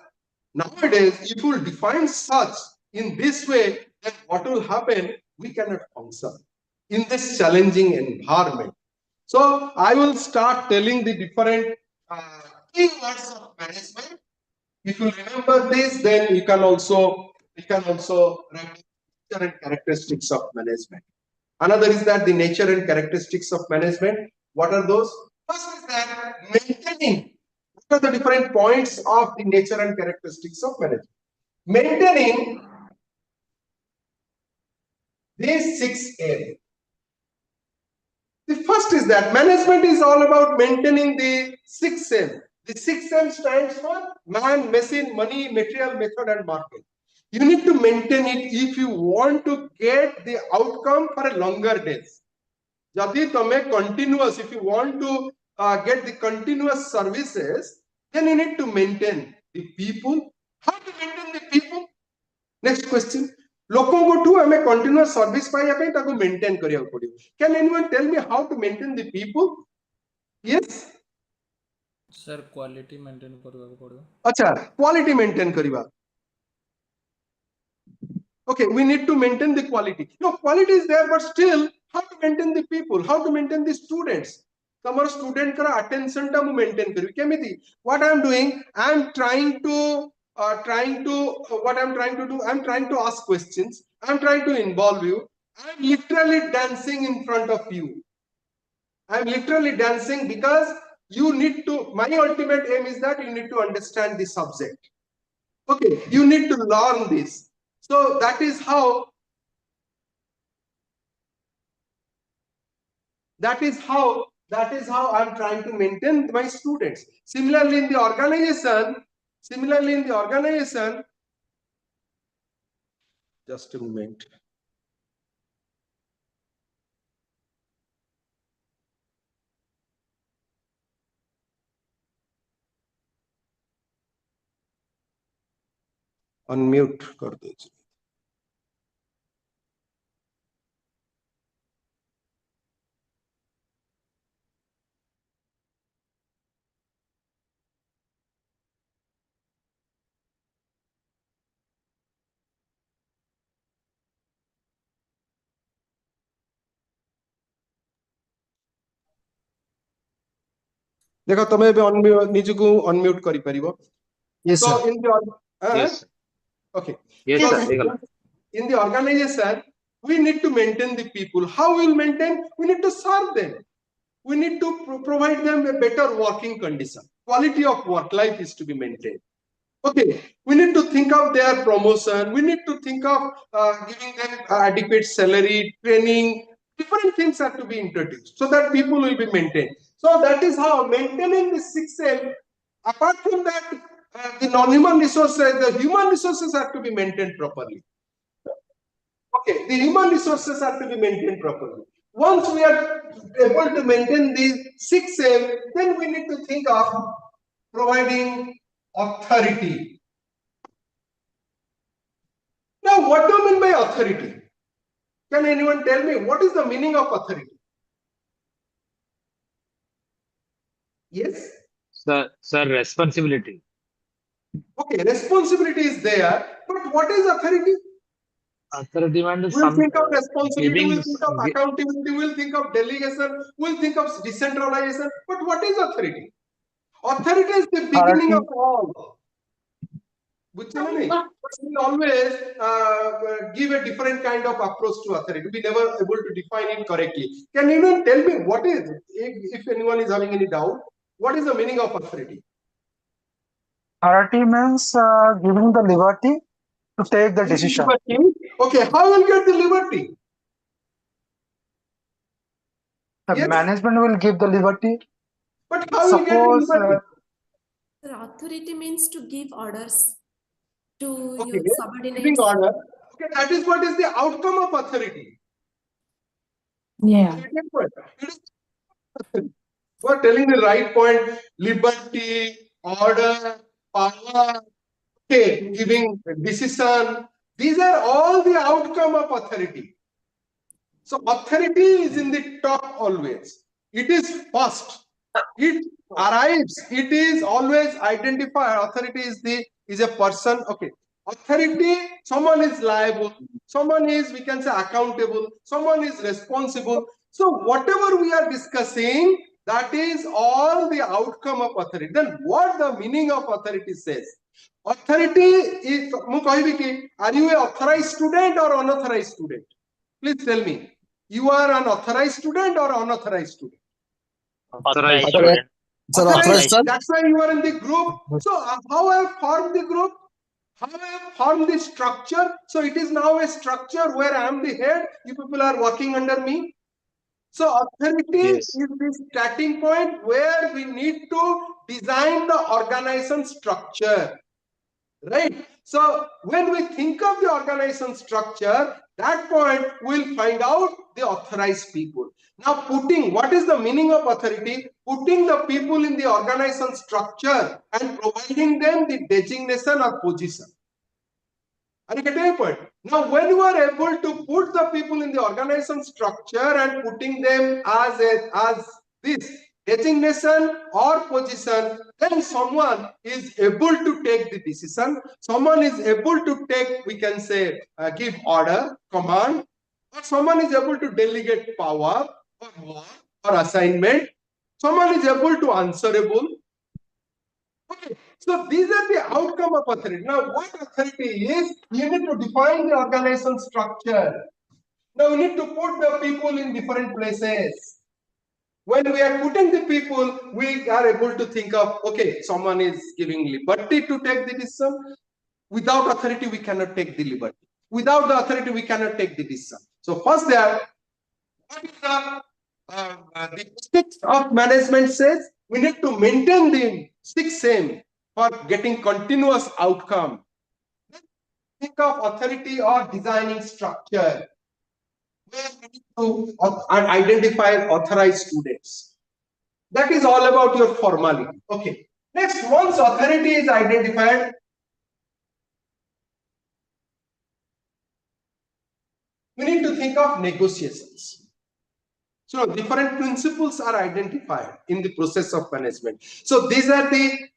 nowadays, if you define such in this way, then what will happen? We cannot function in this challenging environment. So I will start telling the different keywords of management. If you remember this, then you can also write nature and characteristics of management. Another is that the nature and characteristics of management. What are those? First is that maintaining. What are the different points of the nature and characteristics of management? Maintaining these 6 M's. The first is that management is all about maintaining the 6 M's. The 6 M's stands for man, machine, money, material, method, and market. You need to maintain it if you want to get the outcome for a longer days. If you want to get the continuous services, then you need to maintain the people. How to maintain the people? Next question. Lokongotu ame continuous service to maintain. Can anyone tell me how to maintain the people? Yes? Sir, quality maintain karwa. Acha, quality maintain kariba. Okay, we need to maintain the quality. No, quality is there, but still, how to maintain the people? How to maintain the students? Tamar student kara attention ta mu maintain kari. Kemiti? What I am doing, I am trying to ask questions. I am trying to involve you. I am literally dancing in front of you. I am literally dancing because you need to. My ultimate aim is that you need to understand the subject. Okay, you need to learn this. So that is how I'm trying to maintain my students. Similarly in the organization, just a moment. Unmute kar dejiye. देखो तमे भी निजको unmute करि परिबो. Yes, So sir. in the Yes. okay. Yes, So sir. in the organization, we need to maintain the people. How we will maintain? We need to serve them. We need to provide them a better working condition. Quality of work life is to be maintained. Okay, we need to think of their promotion. We need to think of giving them adequate salary, training. Different things have to be introduced so that people will be maintained. So that is how maintaining the 6 M's. Apart from that, the non-human resources, the human resources have to be maintained properly. Okay, the human resources have to be maintained properly. Once we are able to maintain these 6 M's, then we need to think of providing authority. Now, what do you mean by authority? Can anyone tell me what is the meaning of authority? Yes? Sir, responsibility. Okay, responsibility is there, but what is authority? Authority means We'll think of responsibility, giving, we'll think of accountability, we'll think of delegation, we'll think of decentralization, but what is authority? Authority is the beginning of all. What we always give a different kind of approach to authority. We never able to define it correctly. Can anyone tell me what is, if anyone is having any doubt, what is the meaning of authority? Authority means giving the liberty to take the decision. Okay, how will get the liberty? The Yes. management will give the liberty. But how will get the liberty? The authority means to give orders to Okay, your giving subordinates. order. Okay, that is what is the outcome of authority. Yeah. You are telling the right point. Liberty, order, power, okay, giving decision. These are all the outcome of authority. So authority is in the top always. It is first. It arrives. It is always identified. Authority is a person. Okay. Authority, someone is liable, someone is, we can say, accountable, someone is responsible. So whatever we are discussing, that is all the outcome of authority. Then what the meaning of authority says? Authority is, are you an authorized student or unauthorized student? Please tell me. You are an authorized student or unauthorized student? Authorized student. Authorized. That's why you are in the group. So how I have formed the group? How I have formed the structure? So it is now a structure where I am the head. You people are working under me. So authority is the starting point where we need to design the organization structure. Right? So when we think of the organization structure, that point we'll find out the authorized people. Now putting, what is the meaning of authority? Putting the people in the organization structure and providing them the designation or position. Are you getting my point? Now when you are able to put the people in the organization structure and putting them as this designation or position, then someone is able to take the decision, someone is able to take, we can say, give order, command, or someone is able to delegate power or work or assignment, someone is able to answerable. Okay, so these are the outcome of authority. Now what authority is, you need to define the organization structure. Now we need to put the people in different places. When we are putting the people, we are able to think of, okay, someone is giving liberty to take the decision. Without authority, we cannot take the liberty. Without the authority, we cannot take the decision. So first there, what is the ethics of management says? We need to maintain the six same for getting continuous outcome. Think of authority or designing structure. Where we need to identify authorized students. That is all about your formality. Okay. Next, once authority is identified, we need to think of negotiations. So different principles are identified in the process of management. So these are the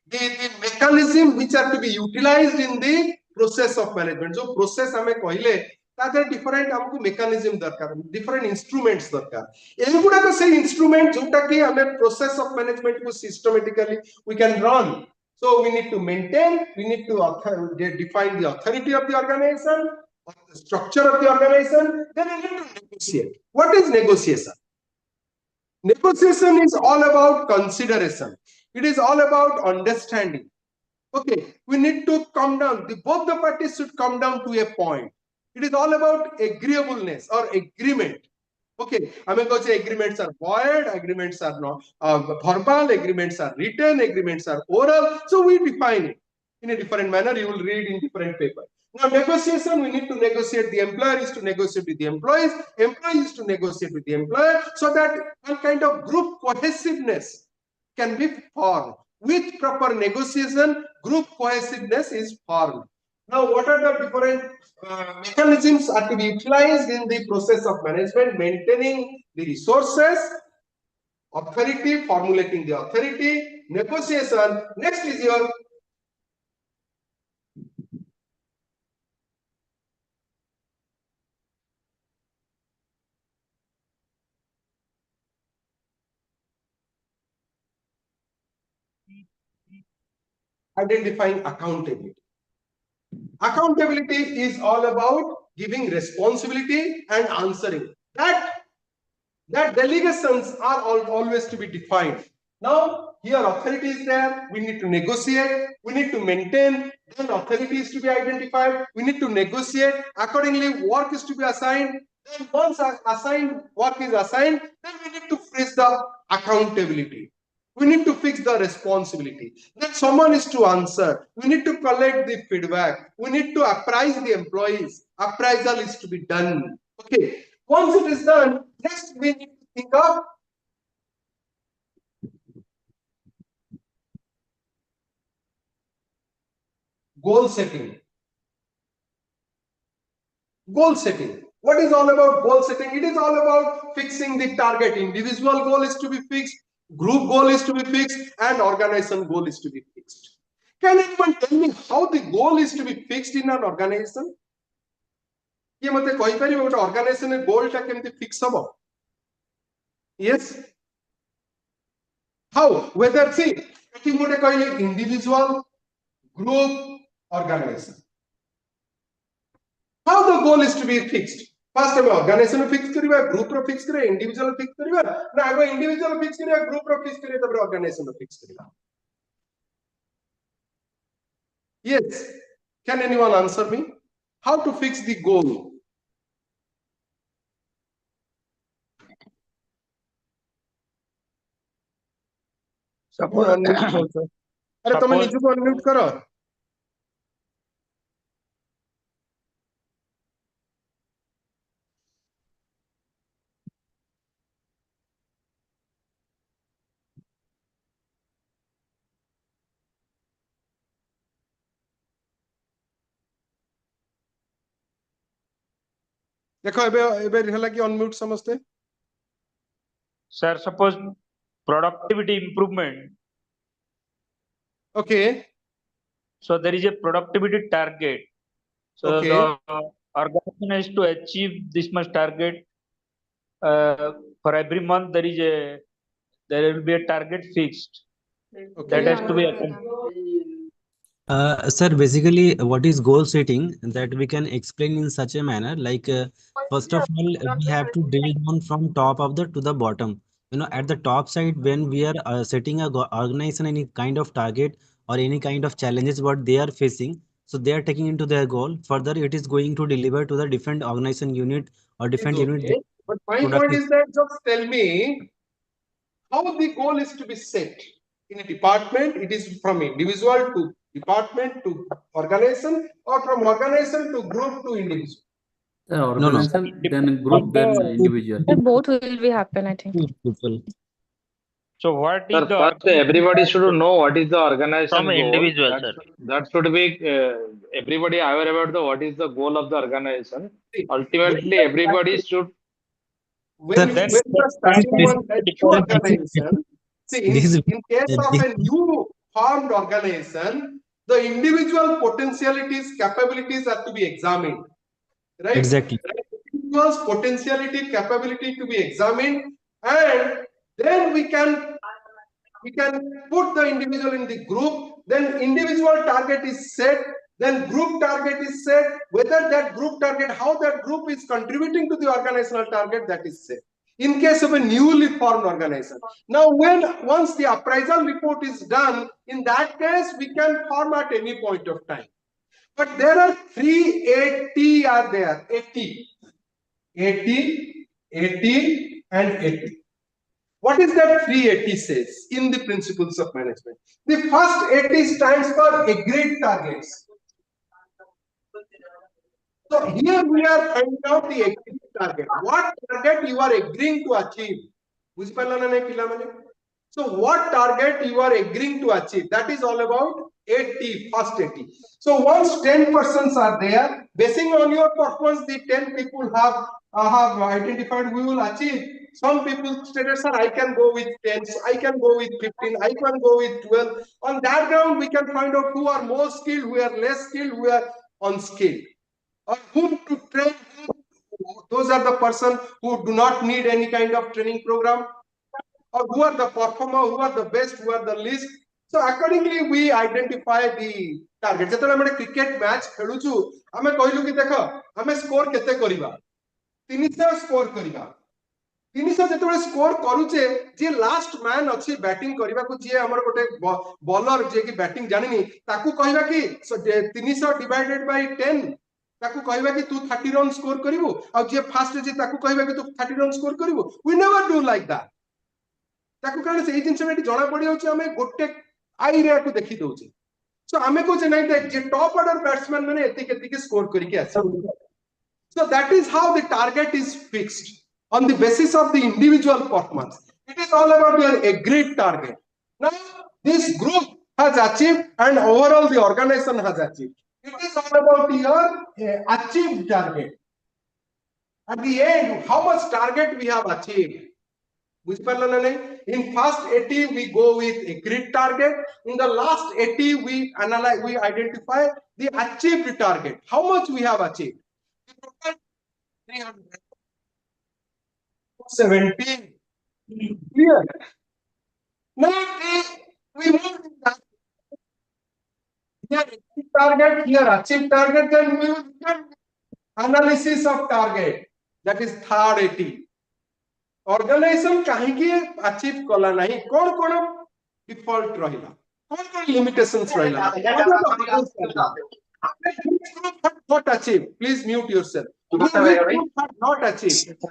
mechanisms which are to be utilized in the process of management. So process hame kahile Tadar different हमको mechanism दरकार, different instruments दरकार. एगुड़ा को से instrument जोटा कि हमें process of management को systematically we can run. So we need to maintain, we need to define the authority of the organization, the structure of the organization. Then we need to negotiate. What is negotiation? Negotiation is all about consideration. It is all about understanding. Okay, we need to come down. Both the parties should come down to a point. It is all about agreeableness or agreement. Okay, I mean, because agreements are void, agreements are not verbal, agreements are written, agreements are oral. So we define it in a different manner. You will read in different paper. Now, negotiation, we need to negotiate. The employer is to negotiate with the employees, employees to negotiate with the employer, so that one kind of group cohesiveness can be formed. With proper negotiation, group cohesiveness is formed. Now, what are the different mechanisms are to be utilized in the process of management? Maintaining the resources, authority, formulating the authority, negotiation. Next is your identifying accountability. Accountability is all about giving responsibility and answering. That delegations are always to be defined. Now, here authority is there, we need to negotiate, we need to maintain, then authority is to be identified, we need to negotiate, accordingly work is to be assigned, then once work is assigned, then we need to fix the accountability. We need to fix the responsibility. Then someone is to answer. We need to collect the feedback. We need to apprise the employees. Appraisal is to be done. Okay. Once it is done, next we need to think of goal setting. Goal setting. What is all about goal setting? It is all about fixing the target. Individual goal is to be fixed, group goal is to be fixed, and organization goal is to be fixed. Can anyone tell me how the goal is to be fixed in an organization? ये मते कहि पारि गोटे organisation गोल टा केमति fix हबो? Yes. How? Whether see, एठी गोटे कहले individual, group, organization. How the goal is to be fixed? First हम organization fix करिबा, group रो fix करिबा, individual fix करिबा, ना आगो individual fix करिबा, group रो fix करिबा, तब organization रो fix करिबा. Yes. Can anyone answer me? How to fix the goal? Suppose अरे तुम निजु को अनम्यूट करो. देखो एबे एबे रहला कि अनम्यूट समझते. Sir, suppose productivity improvement. Okay. So there is a productivity target. So Okay. the organization has to achieve this much target. For every month there will be a target fixed. Okay. That has to be attained. Sir, basically, what is goal setting that we can explain in such a manner, like first of all, we have to drill down from top of the to the bottom. You know, at the top side, when we are setting a organization any kind of target or any kind of challenges what they are facing, so they are taking into their goal. Further, it is going to deliver to the different organization unit or different unit. Okay. But my point is that just tell me how the goal is to be set. In a department, it is from individual to department to organization, or from organization to group to individual. Organization, then group, then individual. Both will be happen, I think. So what is Sir, the first everybody should know what is the organization From goal. individual, sir. That should be everybody aware about the what is the goal of the organization. Ultimately, everybody should. When you are starting one new organization, see, in case of a new formed organization, the individual potentialities, capabilities are to be examined. Right? Exactly. Individual's potentiality, capability to be examined, and then we can put the individual in the group. Then individual target is set. Then group target is set. Whether that group target, how that group is contributing to the organizational target, that is set. In case of a newly formed organization. Now, once the appraisal report is done, in that case, we can form at any point of time. But there are 380 are there. 80, and 80. What is that 380 says in the principles of management? The first 80 stands for agreed targets. So here we are finding out the agreed target. What target you are agreeing to achieve? So what target you are agreeing to achieve? That is all about 80, first 80. So once 10 persons are there, basing on your performance, the 10 people have identified we will achieve. Some people stated, sir, I can go with 10, I can go with 15, I can go with 12. On that ground, we can find out who are more skilled, who are less skilled, who are unskilled. Or whom to train. Those are the person who do not need any kind of training program. Or who are the performer, who are the best, who are the least. So accordingly, we identify the target जतले हम cricket match खेलुछु हमें कहलु कि देखो हमें score केते करिबा 300 score करिबा 300 जतले स्कोर करूचे जे लास्ट मैन अछि बैटिंग करबा को जे हमर गोटे बॉलर जे कि बैटिंग जानिनी ताकू कहबा कि 300 डिवाइडेड बाय 10 ताकू कहबा कि तू 30 रन स्कोर करिवो आ जे फास्ट जे ताकू कहबा कि तू 30 रन स्कोर करिवो we never do like that ताकू कारण से जिनस जणा पड़ी जाउछ हमें गोटे आई रे को देखि दउछ सो हमें को जे नहीं देख जे टॉप ऑर्डर बैट्समैन माने एति केति के स्कोर करके आसे so that is how the target is fixed on the basis of the individual performance. It is all about your agreed target. Now, this group has achieved and overall the organization has achieved. It is all about your achieved target. At the end, how much target we have achieved. In first 80, we go with agreed target. In the last 80, we analyze, we identify the achieved target. How much we have achieved. 300. 17 clear. Now we move to that. Here target, here achieve target, then we will get analysis of target. That is third 80. Organization kahi ki achieve kala nahi kon default rahila kon limitations rahila not achieve. Please mute yourself. Which group had not achieved.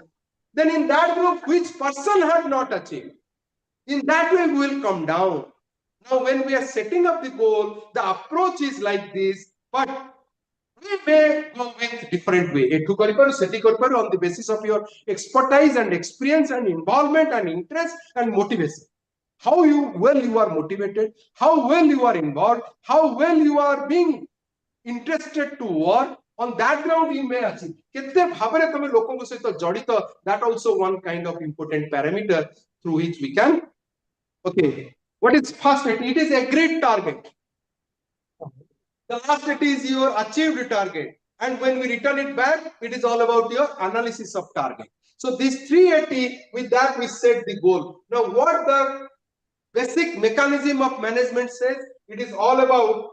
Then in that group, which person had not achieved? In that way, we will come down. Now, when we are setting up the goal, the approach is like this, but we may go with different way. On the basis of your expertise and experience and involvement and interest and motivation. How well you are motivated, how well you are involved, how well you are being interested to work. On that ground, you may achieve. Kete bhavare tame lokonko sahito jadito, that also one kind of important parameter through which we can. Okay, what is first 80? It is agreed target. The last 80 is your achieved target, and when we return it back, it is all about your analysis of target. So this 380, with that we set the goal. Now, what the basic mechanism of management says, it is all about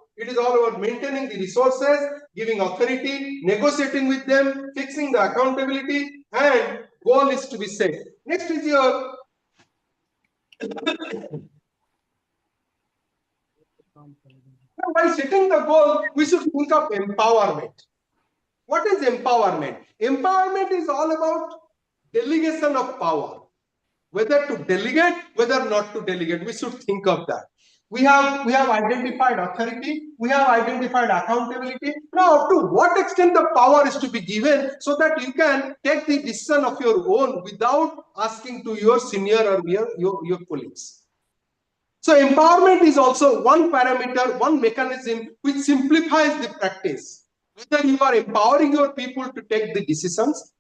maintaining the resources, giving authority, negotiating with them, fixing the accountability, and goal is to be set. Next is your by setting the goal, we should think of empowerment. What is empowerment? Empowerment is all about delegation of power. Whether to delegate, whether not to delegate, we should think of that. We have identified authority, we have identified accountability. Now, up to what extent the power is to be given so that you can take the decision of your own without asking to your senior or your colleagues. So empowerment is also one parameter, one mechanism which simplifies the practice. Whether you are empowering your people to take the decisions.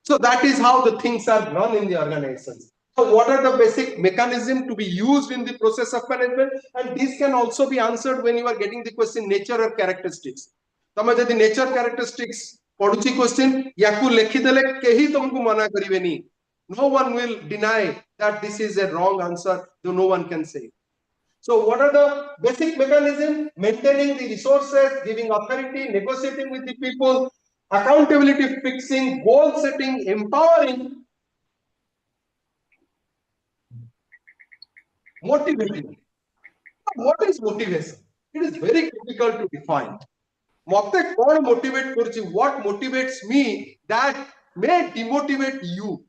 So that is how the things are run in the organizations. So what are the basic mechanisms to be used in the process of management? And this can also be answered when you are getting the question nature or characteristics. तमे जदि nature characteristics पढुची question याकू लेखि देले केही तुमको मना करिवेनी. No one will deny that this is a wrong answer, though no one can say. So what are the basic mechanisms? Maintaining the resources, giving authority, negotiating with the people, accountability fixing, goal setting, empowering, motivating. What is motivation? It is very difficult to define. Mate kon motivate korchi, what motivates me that may demotivate you.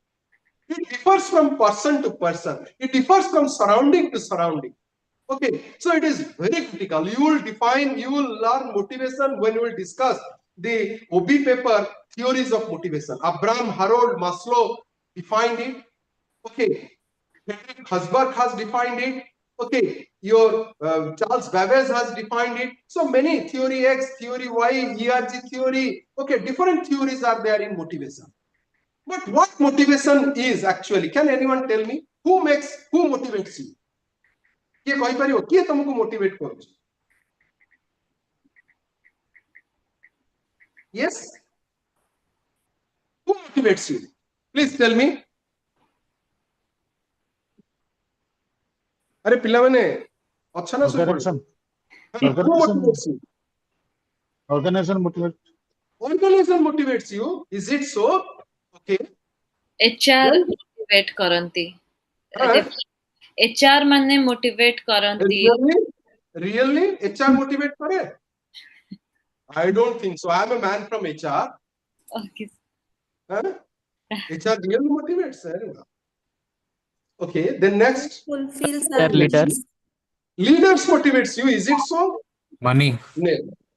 It differs from person to person. It differs from surrounding to surrounding. Okay, so it is very critical. You will learn motivation when you will discuss the OB paper, theories of motivation. Abraham Harold Maslow defined it. Okay, Frederick Herzberg has defined it. Okay, your Charles Babbage has defined it. So many theory X, theory Y, ERG theory. Okay, different theories are there in motivation. But what motivation is actually? Can anyone tell me? Who motivates you? किए कहि परियो किए तुमको motivate करू? Yes, who motivates you? Please tell me. अरे पिला माने अच्छा ना सब Organization. who motivates you? Organization motivate. Organization motivates you. Is it so? Okay. HR Then, motivate करंती huh? HR माने motivate करंती Really? HR motivate करे? I don't think so. I am a man from HR. Okay. Huh? HR really motivates, sir. Okay, then next. Fulfills Their our leaders. Leaders motivates you. Is it so? Money. No.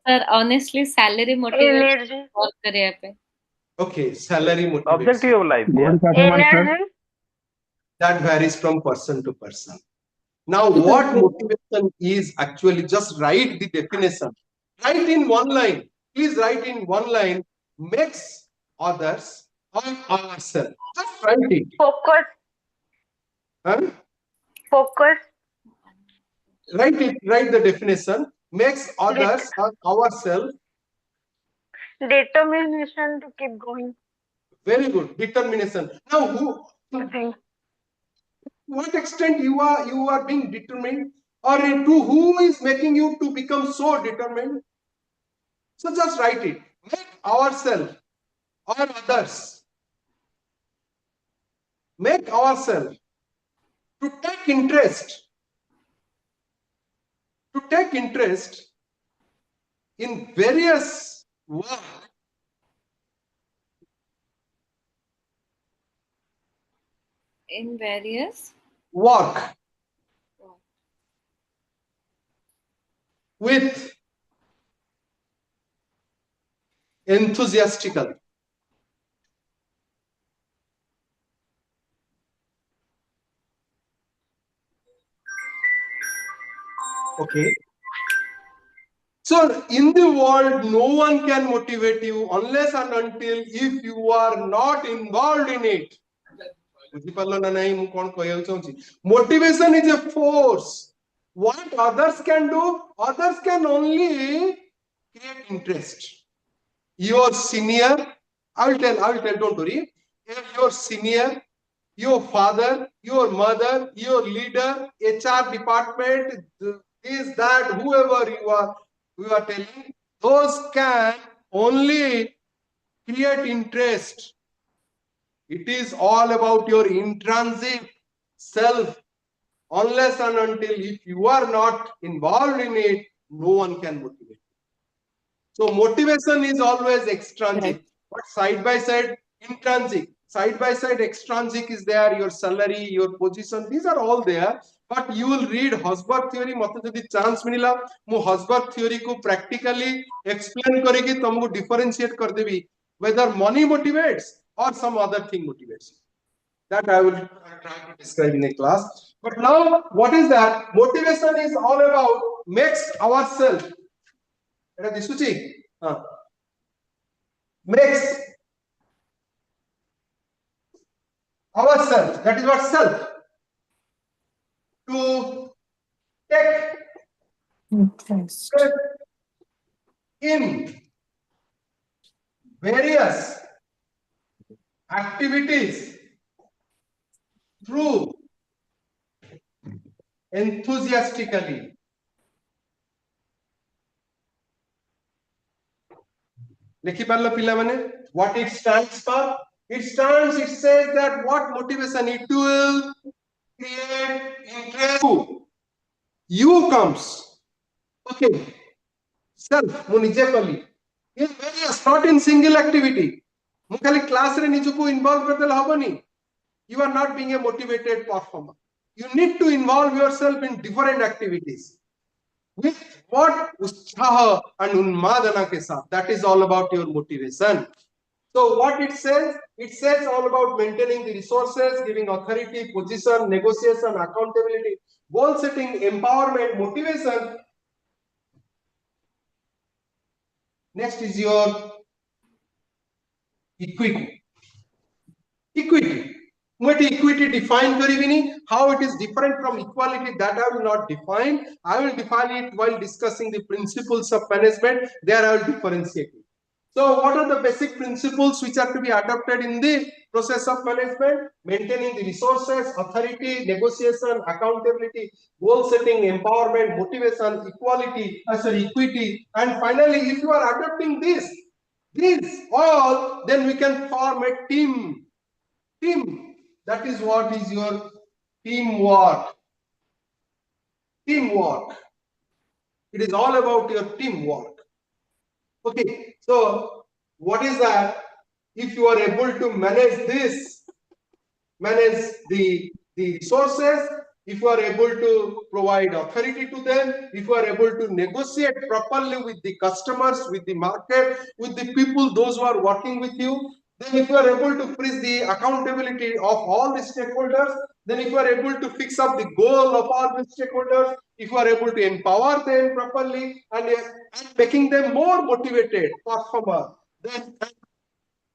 Sir, honestly, salary motivates Energy. work career पे. Okay, salary motivates. Objective of life. Yeah. Energy. That varies from person to person. Now, what motivation is actually? Just write the definition. Write in one line. Please write in one line. Makes others or ourselves. Just write it. Focus. Huh? Focus. Write it. Write the definition. Makes others or ourselves. Determination to keep going. Very good. Determination. Now, what extent you are being determined, or to who is making you to become so determined? So just write it. Make ourselves or others. Make ourselves to take interest. To take interest in various work. In various Work with enthusiastically. Okay. So in the world, no one can motivate you unless and until if you are not involved in it. Motivation is a force. What others can do, others can only create interest. Your senior, I will tell, don't worry. If your senior, your father, your mother, your leader, HR department, this, that, whoever you are telling, those can only create interest. It is all about your intrinsic self. Unless and until if you are not involved in it, no one can motivate you. So motivation is always extrinsic, but side by side intrinsic. Side by side extrinsic is there, your salary, your position, these are all there. But you will read Hosberg theory. मते जदि chance मिला मु Hosberg theory को practically explain करेगी तुमको differentiate कर देवी whether money motivates or some other thing motivates. That I will try to describe in a class. But now, what is that? Motivation is all about makes ourselves. Makes ourselves. That is what self. To take interest in various activities through enthusiastically. Lekhi parlo pilla mane, what it stands for? It says that what motivation it will create interest. You comes. Okay. Self, mu nije kali. In various, not in single activity. Mu khali class re nijuku involve kardele habani. You are not being a motivated performer. You need to involve yourself in different activities. With what utsaha and unmadana ke saath. That is all about your motivation. So what it says all about maintaining the resources, giving authority, position, negotiation, accountability, goal setting, empowerment, motivation. Next is your equity. Equity. Equity define karibini. How it is different from equality, that I will not define. I will define it while discussing the principles of management. There I will differentiate it. So what are the basic principles which are to be adopted in the process of management? Maintaining the resources, authority, negotiation, accountability, goal setting, empowerment, motivation, equity, and finally, if you are adopting these all, then we can form a team. That is what is your teamwork. Teamwork. It is all about your teamwork. Okay, so what is that? If you are able to manage this, manage the resources, if you are able to provide authority to them, if you are able to negotiate properly with the customers, with the market, with the people, those who are working with you, then if you are able to freeze the accountability of all the stakeholders, then if you are able to fix up the goal of all the stakeholders, if you are able to empower them properly and making them more motivated performer, then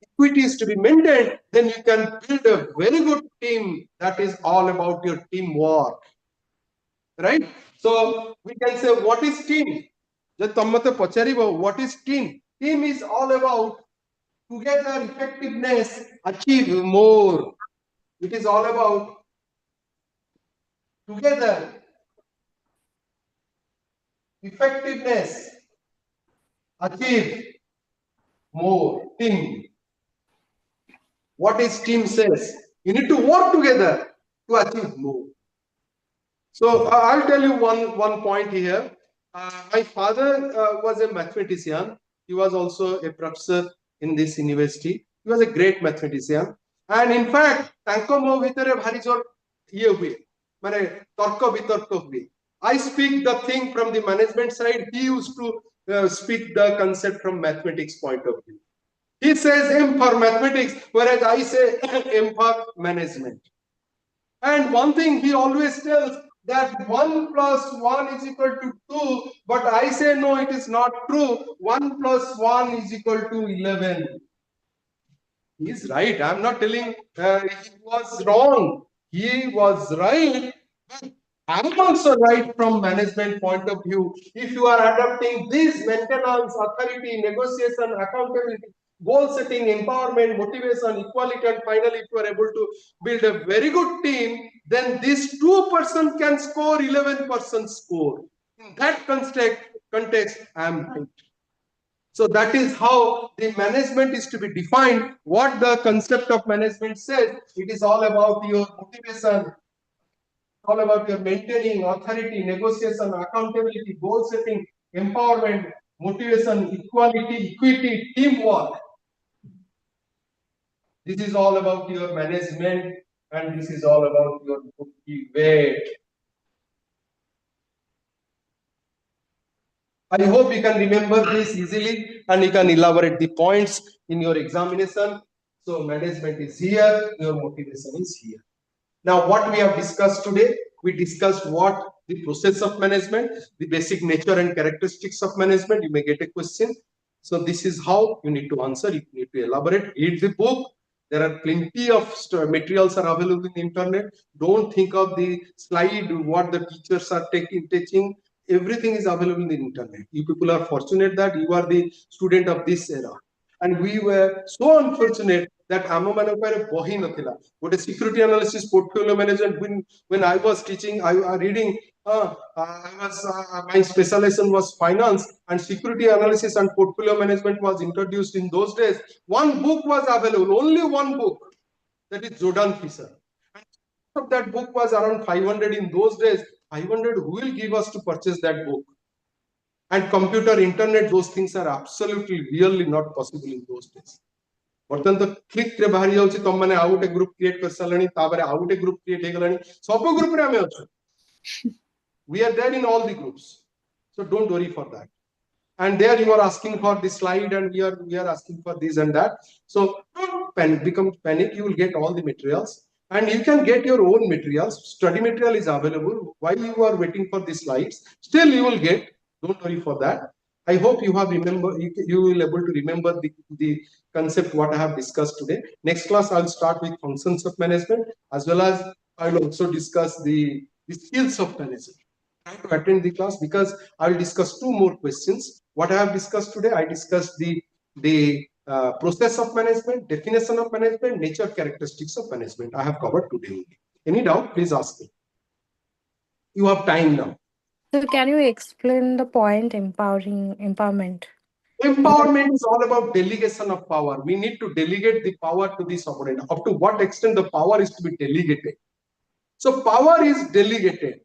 equity is to be maintained, then you can build a very good team that is all about your teamwork. Right? So we can say, what is team? What is team? Team is all about together effectiveness, achieve more. It is all about together effectiveness, achieve more. Team. What is team says? You need to work together to achieve more. So I'll tell you one point here. My father was a mathematician. He was also a professor in this university. He was a great mathematician. And in fact, I speak the thing from the management side. He used to speak the concept from mathematics point of view. He says M for mathematics, whereas I say M for management. And one thing he always tells, that 1 plus 1 is equal to 2, but I say no, it is not true. 1 plus 1 is equal to 11. He is right. I am not telling he was wrong. He was right. But I am also right from management point of view. If you are adopting this maintenance, authority, negotiation, accountability, goal setting, empowerment, motivation, equality, and finally, if you are able to build a very good team, then this 2% can score 11% score. In that context, I am right. So that is how the management is to be defined. What the concept of management says, it is all about your motivation, all about your maintaining authority, negotiation, accountability, goal setting, empowerment, motivation, equity, teamwork. This is all about your management, and this is all about your motivate. I hope you can remember this easily and you can elaborate the points in your examination. So management is here, your motivation is here. Now what we have discussed today, we discussed what the process of management, the basic nature and characteristics of management. You may get a question. So this is how you need to answer, you need to elaborate, read the book. There are plenty of materials are available in the internet. Don't think of the slide, what the teachers are teaching. Everything is available in the internet. You people are fortunate that you are the student of this era. And we were so unfortunate that security analysis, portfolio management. When I was teaching, I was reading. My specialization was finance, and security analysis and portfolio management was introduced in those days. One book was available, only one book, that is Jordan Fisher. And that book was around 500 in those days. 500, who will give us to purchase that book? And computer, internet, those things are absolutely, really not possible in those days. ବର୍ତ୍ତମାନ ତ click ରେ ବାହାରି ଯାଉଛି ତମ ମାନେ ଆଉ ଗୋଟେ group create କରି ସାରିଲାଣି ତାପରେ ଆଉ ଗୋଟେ ଗ୍ରୁପ କ୍ରିଏଟ୍ ହେଇଗଲାଣି ସବୁ ଗ୍ରୁପ ରେ ଆମେ ଅଛୁ we are there in all the groups, so don't worry for that. And there you are asking for the slide and we are asking for this and that, so don't become panic. You will get all the materials and you can get your own materials. Study material is available while you are waiting for the slides. Still you will get, don't worry for that. I hope you have you will able to remember the concept what I have discussed today. Next class I will start with functions of management, as well as I will also discuss the skills of management. Try to attend the class because I will discuss 2 more questions. What I have discussed today, I discussed the the process of management, definition of management, nature characteristics of management. I have covered today. Any doubt? Please ask me. You have time now. So can you explain the point empowerment? Empowerment is all about delegation of power. We need to delegate the power to the subordinate. Up to what extent the power is to be delegated. So power is delegated.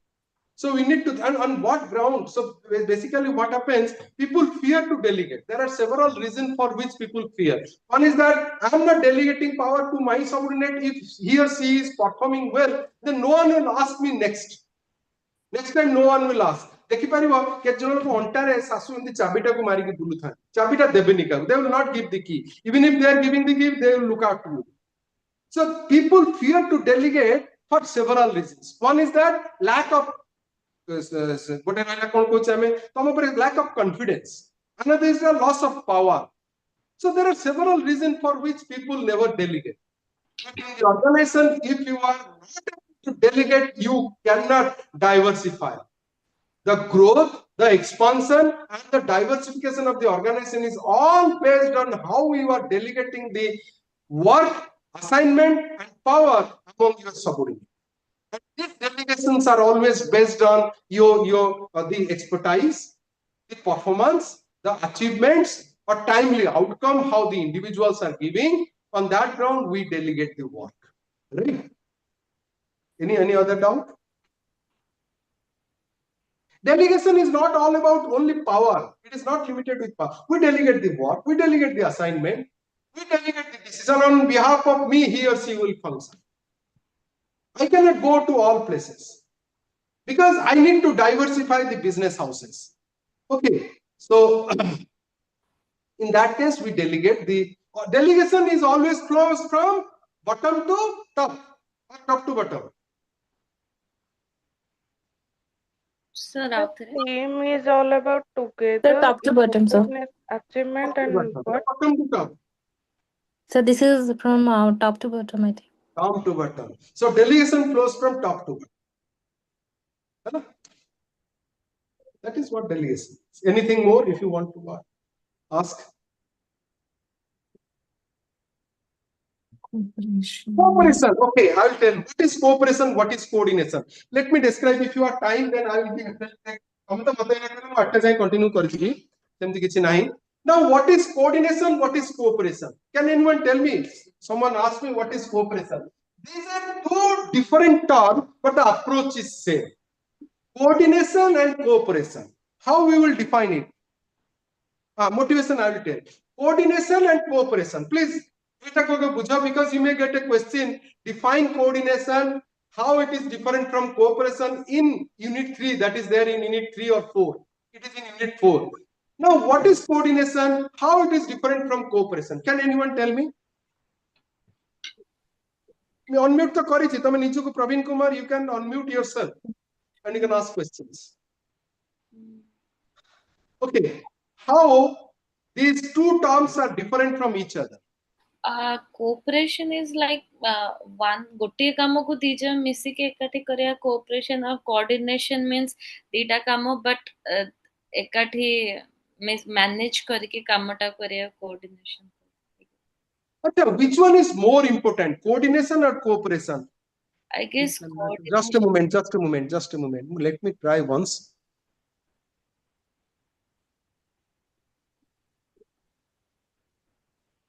So we need to, and on what ground? So basically what happens, people fear to delegate. There are several reasons for which people fear. One is that I am not delegating power to my subordinate. If he or she is performing well, then no one will ask me next. Next time no one will ask. ଦେଖିପାରିବ କେତେ ଜଣ ଲୋକ ଅଣ୍ଟାରେ ଶାଶୁ ଏମିତି ଚାବିଟାକୁ ମାରିକି ବୁଲୁଥାନ୍ତି, ଚାବିଟା ଦେବେନି କାହାକୁ. They will not give the key. Even if they are giving the key, they will look after you. So people fear to delegate for several reasons. One is that lack of lack of confidence. Another is the loss of power. So there are several reasons for which people never delegate. But in the organization, if you are not able to delegate, you cannot diversify. The growth, the expansion, and the diversification of the organization is all based on how you are delegating the work, assignment, and power among your subordinates. And these delegations are always based on the expertise, the performance, the achievements, or timely outcome, how the individuals are giving. On that ground, we delegate the work. Right? Any other doubt? Delegation is not all about only power. It is not limited with power. We delegate the work, we delegate the assignment, we delegate the decision on behalf of me, he or she will function. I cannot go to all places because I need to diversify the business houses. Okay, so in that case, we delegate. The delegation is always flows from bottom to top, or top to bottom. Sir, out there. Team is all about together. Sir, top to bottom, sir. Achievement and what? Bottom to top. So this is from top to bottom, I think. Top to bottom. So delegation flows from top to bottom. That is what delegation is. Anything more if you want to ask? Cooperation. Okay, I will tell you what is cooperation, what is coordination. Let me describe. If you have time, then I will be continue. Now, what is coordination? What is cooperation? Can anyone tell me? Someone asked me what is cooperation. These are two different terms, but the approach is same. Coordination and cooperation. How we will define it? Motivation I will tell. Coordination and cooperation. Please, because you may get a question. Define coordination. How it is different from cooperation in Unit 3. That is there in Unit 3 or 4. It is in Unit 4. Now, what is coordination? How it is different from cooperation? Can anyone tell me? Unmute the Korichi. Praveen Kumar, you can unmute yourself and you can ask questions. Okay. How these two terms are different from each other? Cooperation is like one gotiye kamo ko dija misi ke ekati kariya cooperation, or coordination means dita kamo but ekati manage karike kamata kariya coordination. Okay, which one is more important, coordination or cooperation? I guess just a moment. Let me try once.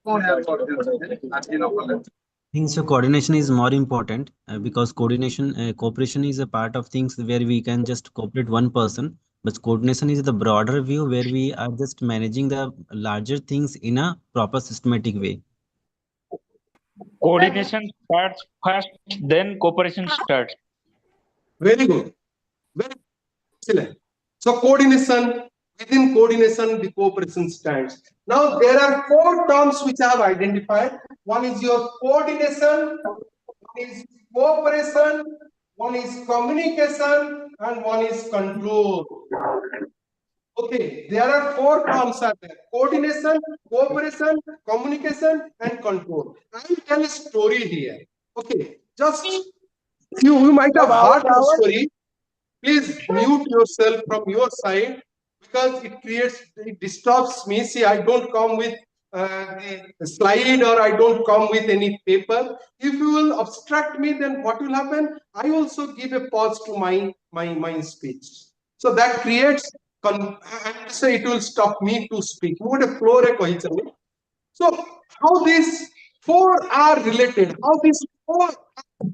I think so coordination is more important because cooperation is a part of things where we can just cooperate one person, but coordination is the broader view where we are just managing the larger things in a proper systematic way. Coordination starts first, then cooperation starts. Very good. Very excellent. So coordination, within coordination, the cooperation stands. Now there are 4 terms which I have identified. One is your coordination, one is cooperation, one is communication, and one is control. Okay, there are 4 terms are there: coordination, cooperation, communication, and control. I will tell a story here. Okay, just you might have heard the story. Please mute yourself from your side because it disturbs me. See, I don't come with the slide, or I don't come with any paper. If you will obstruct me, then what will happen? I also give a pause to my speech. So that creates, and so it will stop me to speak. So how these four are related, how these four are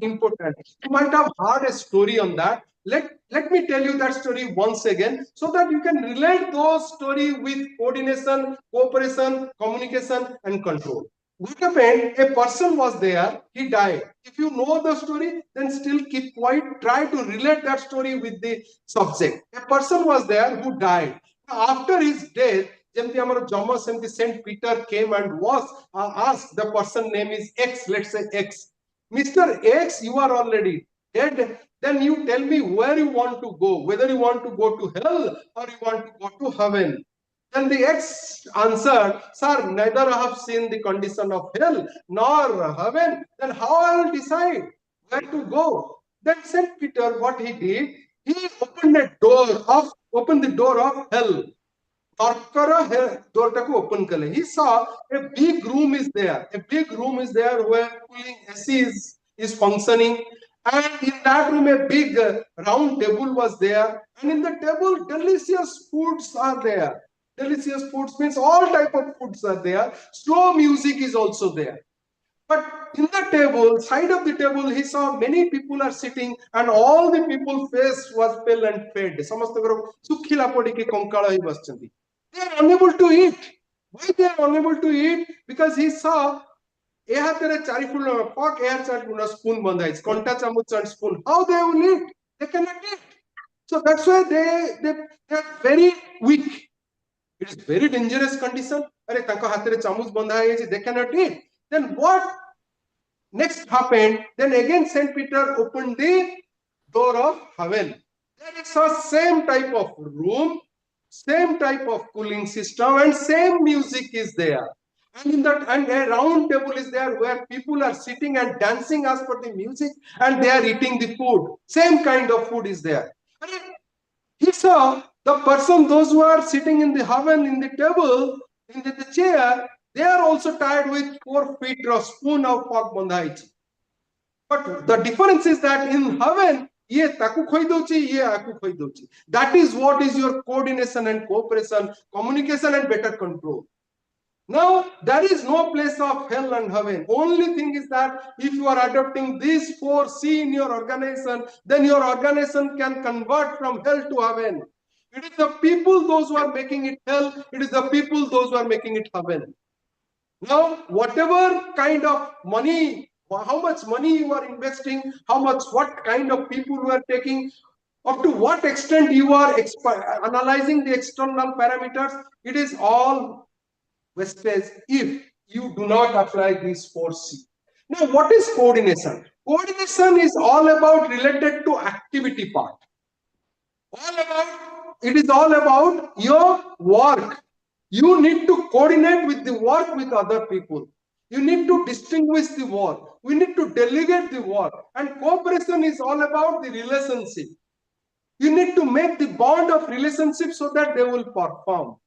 important. You might have heard a story on that. Let me tell you that story once again, so that you can relate those story with coordination, cooperation, communication, and control. What happened? A person was there, he died. If you know the story, then still keep quiet. Try to relate that story with the subject. A person was there who died. After his death, St. Peter came and was asked, the person name is X, let's say X. Mr. X, you are already dead. Then you tell me where you want to go, whether you want to go to hell or you want to go to heaven. Then the X answered, sir, neither I have seen the condition of hell nor heaven. Then how I will decide where to go? Then St. Peter, what he did, he opened the door of hell. He saw a big room is there. A big room is there where cooling AC is functioning. And in that room, a big round table was there. And in the table, delicious foods are there. Delicious foods means all type of foods are there. Slow music is also there. But in the table, side of the table, he saw many people are sitting, and all the people's face was pale and fade. They are unable to eat. Why they are unable to eat? Because he saw spoon bandai, conta chamuch and spoon. How they will eat? They cannot eat. So that's why they are very weak. It is very dangerous condition. They cannot eat. Then what next happened? Then again St. Peter opened the door of heaven. There is a same type of room, same type of cooling system, and same music is there. And in that, and a round table is there where people are sitting and dancing as per the music, and they are eating the food. Same kind of food is there. And he saw the person, those who are sitting in the heaven, in the table, in the chair, they are also tied with 4 feet or spoon of pork bandai. But the difference is that in heaven, that is what is your coordination and cooperation, communication and better control. Now, there is no place of hell and heaven. Only thing is that if you are adopting these 4C in your organization, then your organization can convert from hell to heaven. It is the people, those who are making it hell. It is the people, those who are making it heaven. Now, whatever kind of money, how much money you are investing, what kind of people you are taking, up to what extent you are analyzing the external parameters, it is all wastage if you do not apply this 4C. Now, what is coordination? Coordination is all about related to activity part. It is all about your work. You need to coordinate with the work with other people. You need to distinguish the work. We need to delegate the work. And cooperation is all about the relationship. You need to make the bond of relationship so that they will perform.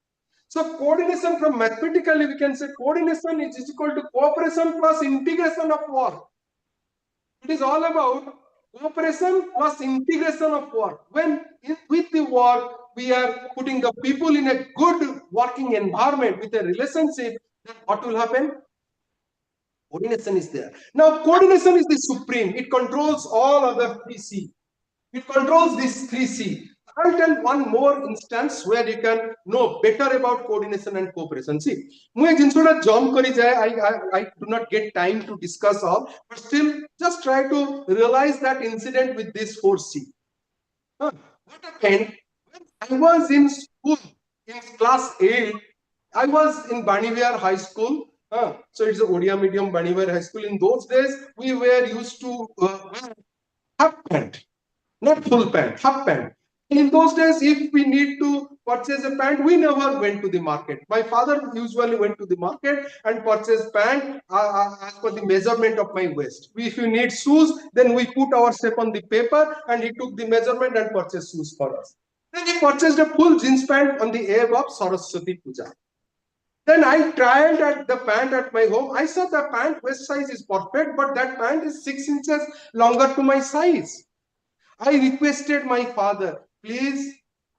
So coordination, from mathematically we can say coordination is equal to cooperation plus integration of work. It is all about cooperation plus integration of work. When with the work we are putting the people in a good working environment with a relationship, then what will happen? Coordination is there. Now coordination is the supreme. It controls all other 3C. It controls this 3C. I'll tell one more instance where you can know better about coordination and cooperation. See, I do not get time to discuss all, but still just try to realize that incident with this 4C. What happened? When I was in school, in class 8, I was in Banivare High School. So it's a Odia medium Banivare High School. In those days, we were used to wear half pant, not full pant, half pant. In those days, if we need to purchase a pant, we never went to the market. My father usually went to the market and purchased pant as per the measurement of my waist. If you need shoes, then we put our step on the paper and he took the measurement and purchased shoes for us. Then he purchased a full jeans pant on the eve of Saraswati Puja. Then I tried at the pant at my home. I saw the pant waist size is perfect, but that pant is 6 inches longer to my size. I requested my father, please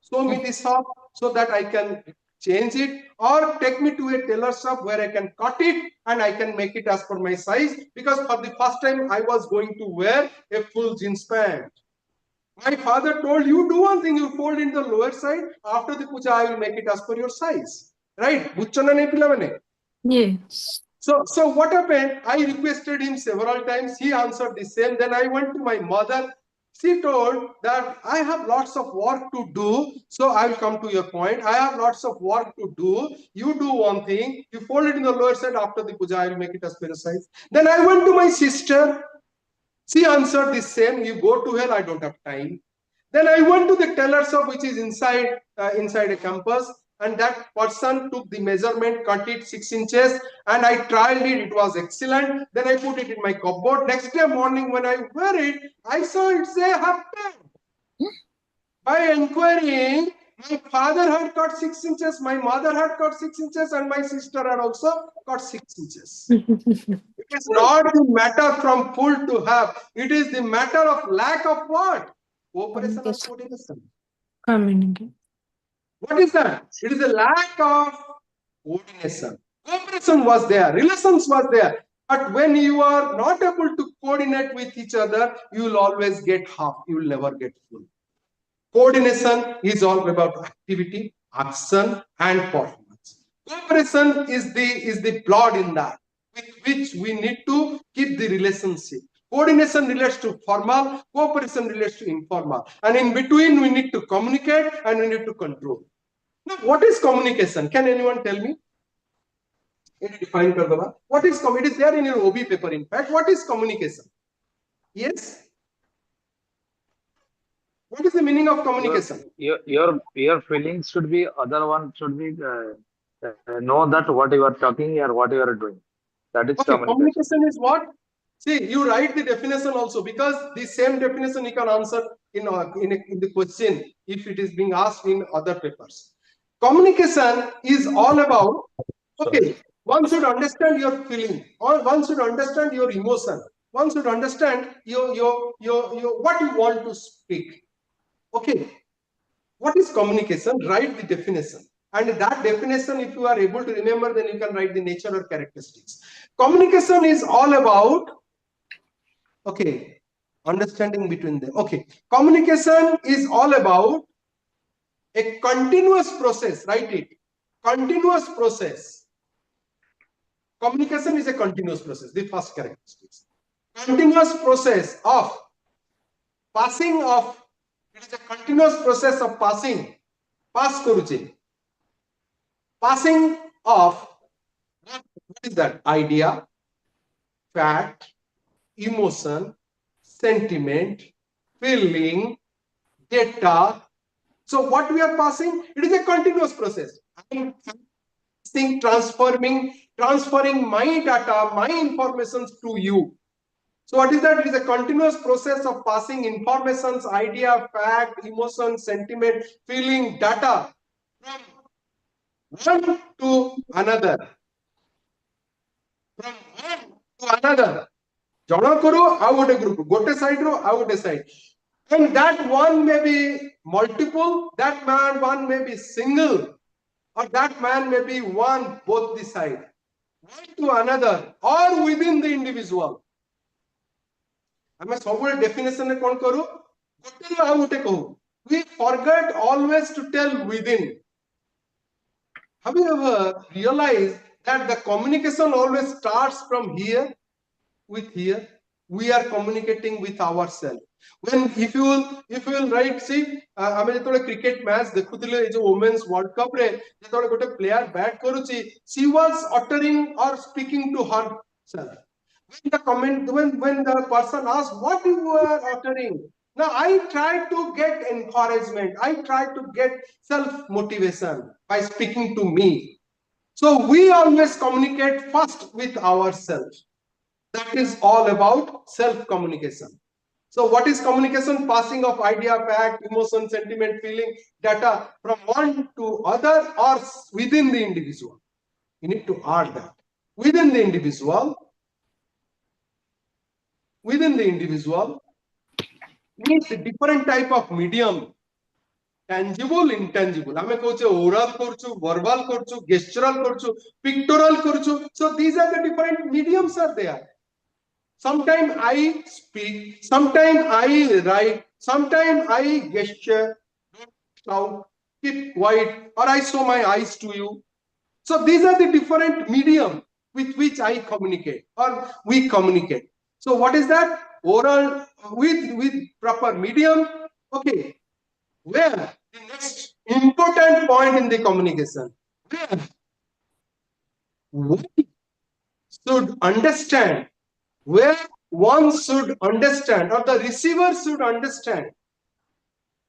show me the shop so that I can change it, or take me to a tailor shop where I can cut it and I can make it as per my size, because for the first time I was going to wear a full jeans pant. My father told, you do one thing, you fold in the lower side, after the puja I will make it as per your size. Right? Yes. So what happened? I requested him several times. He answered the same. Then I went to my mother. She told that I have lots of work to do. So I will come to your point. I have lots of work to do. You do one thing. You fold it in the lower side. After the puja, I will make it as per your size. Then I went to my sister. She answered the same. You go to hell. I don't have time. Then I went to the tailor shop, which is inside a campus. And that person took the measurement, cut it 6 inches, and I tried it. It was excellent. Then I put it in my cupboard. Next day morning, when I wear it, I saw it's a half pant. By inquiring, my father had cut 6 inches, my mother had cut 6 inches, and my sister had also cut 6 inches. It is not the matter from full to half. It is the matter of lack of what? Cooperation and coordination. Communicate. What is that? It is a lack of coordination. Cooperation was there, relations was there. But when you are not able to coordinate with each other, you will always get half. You will never get full. Coordination is all about activity, action, and performance. Cooperation is the blood in that, with which we need to keep the relationship. Coordination relates to formal, cooperation relates to informal. And in between, we need to communicate and we need to control. Now, what is communication? Can anyone tell me? Define what is communication? It is there in your OB paper, in fact. What is communication? Yes? What is the meaning of communication? Your feelings should be, other one should be know that what you are talking or what you are doing. That is okay, communication. Communication is what? See, you write the definition also, because the same definition you can answer in the question if it is being asked in other papers. Communication is all about, okay, one should understand your feeling, or one should understand your emotion, one should understand your what you want to speak. Okay, what is communication? Write the definition. And that definition, if you are able to remember, then you can write the nature or characteristics. Communication is all about, okay, understanding between them. Okay, communication is all about a continuous process. Write it. Continuous process. Communication is a continuous process. The first characteristics. Continuous process of passing of. It is a continuous process of passing. Pass karuche. Passing of, what is that? Idea, fact, emotion, sentiment, feeling, data. So what we are passing, it is a continuous process. I am transferring my data, my information to you. So what is that? It is a continuous process of passing informations, idea, fact, emotion, sentiment, feeling, data from one to another. From one to another. Janakaru, I would a group. Gote side ro, I would decide. And that one may be multiple, that man one may be single, or that man may be one both the side. One to another, or within the individual. ଆମେ ସବୁବେଳେ definition ରେ କଣ କରୁ ଗୋଟେ ଆଉ ଗୋଟେ କହୁ we forget always to tell within. Have you ever realized that the communication always starts from here with here? We are communicating with ourselves. When if you will write, see ଆମେ ଯେତେବେଳେ cricket match ଦେଖୁଥିଲେ ଏ ଯୋଉ women's world cup ରେ ଯେତେବେଳେ ଗୋଟେ player bat କରୁଛି, she was uttering or speaking to herself. When the person asks what you are uttering, now I try to get encouragement, I try to get self-motivation by speaking to me. So we always communicate first with ourselves. That is all about self-communication. So what is communication? Passing of idea, fact, emotion, sentiment, feeling, data from one to other or within the individual. You need to add that. Within the individual, with different type of medium, tangible, intangible. Ame koche oral korchu, verbal korchu, gestural korchu, pictorial korchu. So these are the different mediums are there. Sometimes I speak, sometimes I write, sometimes I gesture, shout, keep quiet, or I show my eyes to you. So these are the different medium with which I communicate or we communicate. So what is that? Oral with proper medium. Okay. Where the next important point in the communication, where one should understand, where one should understand, or the receiver should understand.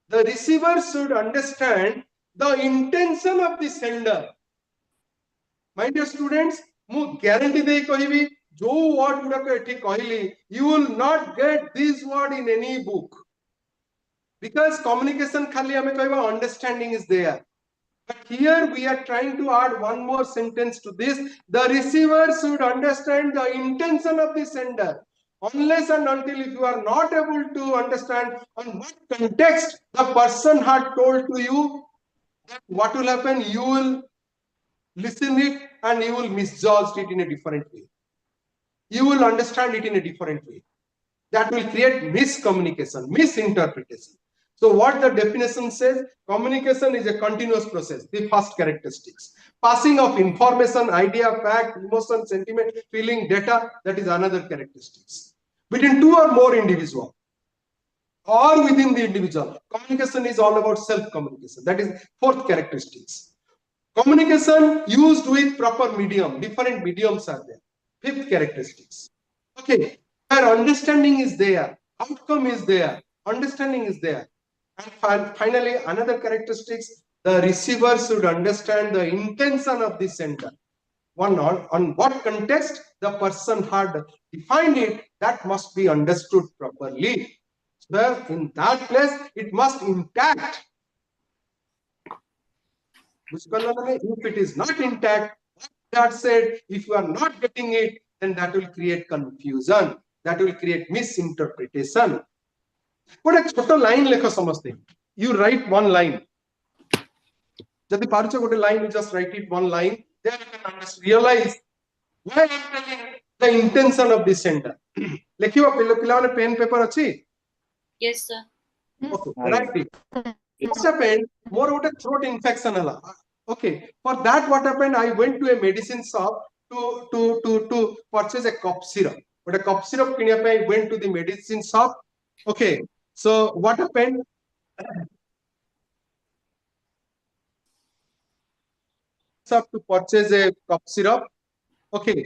The receiver should understand the intention of the sender. My dear students, I guarantee they kahibi, jo word gudako ethi kahili, you will not get this word in any book. Because communication khali ame kahiba understanding is there. But here we are trying to add one more sentence to this. The receiver should understand the intention of the sender. Unless and until if you are not able to understand on what context the person had told to you, what will happen? You will listen it and you will misjudge it in a different way. You will understand it in a different way. That will create miscommunication, misinterpretation. So what the definition says, communication is a continuous process. The first characteristics. Passing of information, idea, fact, emotion, sentiment, feeling, data, that is another characteristics. Between two or more individuals or within the individual, communication is all about self-communication. That is fourth characteristics. Communication used with proper medium, different mediums are there. Fifth characteristics. Okay, where understanding is there, outcome is there, understanding is there. And finally, another characteristics, the receiver should understand the intention of the sender. One, on what context the person had defined it, that must be understood properly. So in that place, it must intact. If it is not intact, that said, if you are not getting it, then that will create confusion. That will create misinterpretation. But a छोटा line lekho samajhte. You write one line. Jadi parucha gote line, you just write it one line. Then you can realize why I am telling the intention of the sender. Lekhiwa pilane pen paper achi? Yes, sir. Okay, write it. What happened? More about a throat infection ala. Okay, for that what happened? I went to a medicine shop to purchase a cough syrup. But a cough syrup I went to the medicine shop. Okay, so what happened? To purchase a cough syrup. Okay.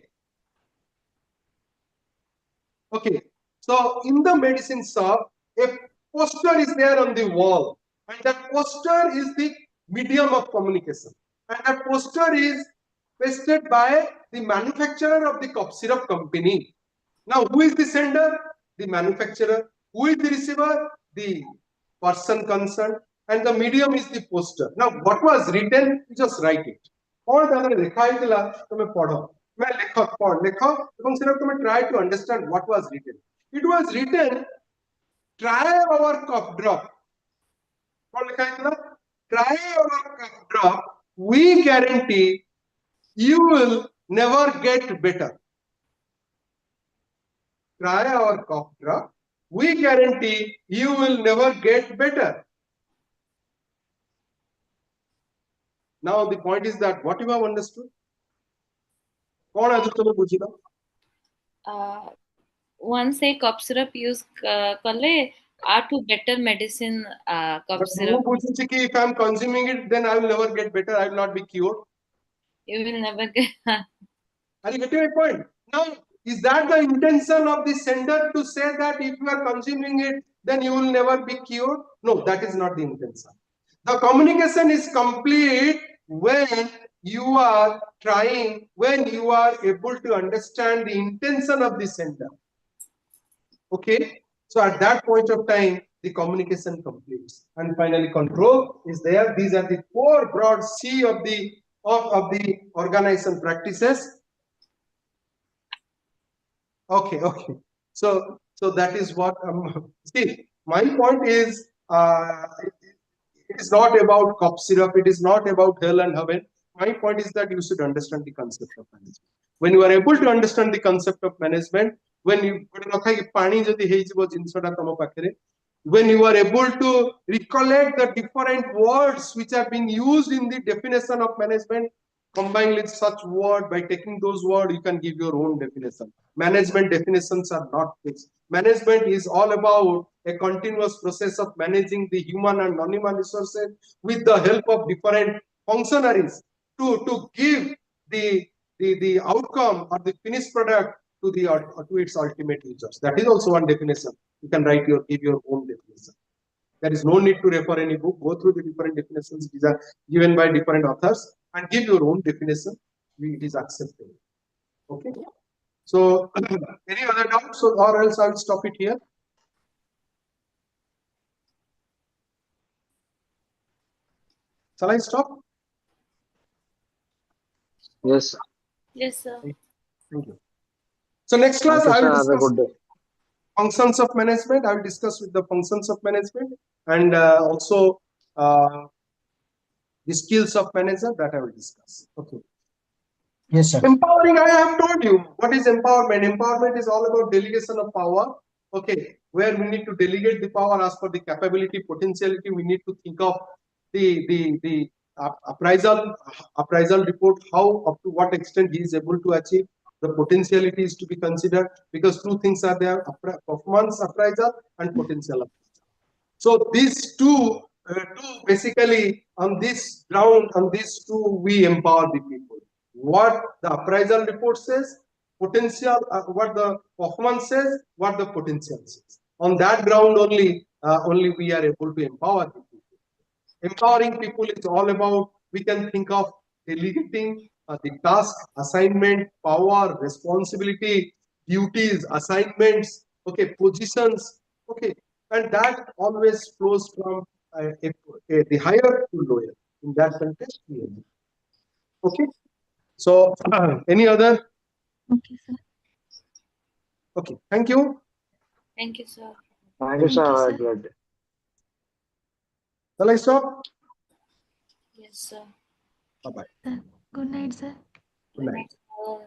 Okay. So in the medicine shop, a poster is there on the wall, and that poster is the medium of communication. And that poster is pasted by the manufacturer of the cough syrup company. Now, who is the sender? The manufacturer. Who is the receiver? The person concerned. And the medium is the poster. Now, what was written? You just write it. Or the other try to understand what was written. It was written, try our cough drop. Try our cough drop. We guarantee you will never get better. Try our cough drop. We guarantee you will never get better. Now the point is that what you have understood? Once a cough syrup use kale, are to better medicine cough syrup. If I am consuming it, then I will never get better. I will not be cured. You will never get. Are you getting my point? Now, is that the intention of the sender to say that if you are consuming it, then you will never be cured? No, that is not the intention. The communication is complete when you are trying, when you are able to understand the intention of the sender. Okay? So at that point of time, the communication completes. And finally, control is there. These are the four broad C of the of the organization practices. Okay. So that is what see, my point is it is not about cough syrup, it is not about hell and heaven. My point is that you should understand the concept of management. When you are able to understand the concept of management, when you when you are able to recollect the different words which are being used in the definition of management, combined with such word, by taking those words, you can give your own definition. Management definitions are not fixed. Management is all about a continuous process of managing the human and non-human resources with the help of different functionaries to give the outcome or the finished product to its ultimate users. That is also one definition. You can give your own definition. There is no need to refer any book. Go through the different definitions which are given by different authors and give your own definition. It is acceptable. Okay. So, any other doubts, or else I will stop it here. Shall I stop? Yes, sir. Yes, sir. Thank you. So next class Thank you, I will sir. Have a discuss good day. functions of management. I will discuss with the functions of management and also the skills of manager, that I will discuss. Okay. Yes, sir. Empowering, I have told you what is empowerment. Empowerment is all about delegation of power. Okay, where we need to delegate the power as per the capability, potentiality. We need to think of the appraisal report, how up to what extent he is able to achieve. The potentiality is to be considered, because two things are there: performance appraisal and potential appraisal. So these two basically, on this ground, on these two, we empower the people. What the appraisal report says, potential, what the performance says, what the potential says. On that ground only, we are able to empower the people. Empowering people is all about, we can think of delegating the task, assignment, power, responsibility, duties, assignments, okay, positions, okay, and that always flows from the higher to lower. In that context, okay. So, any other? Okay, sir. Okay, thank you. Thank you, sir. Thank you, sir. Have a good day. Shall I stop? Yes, sir. Bye bye. Good night, sir. Good night. Sir.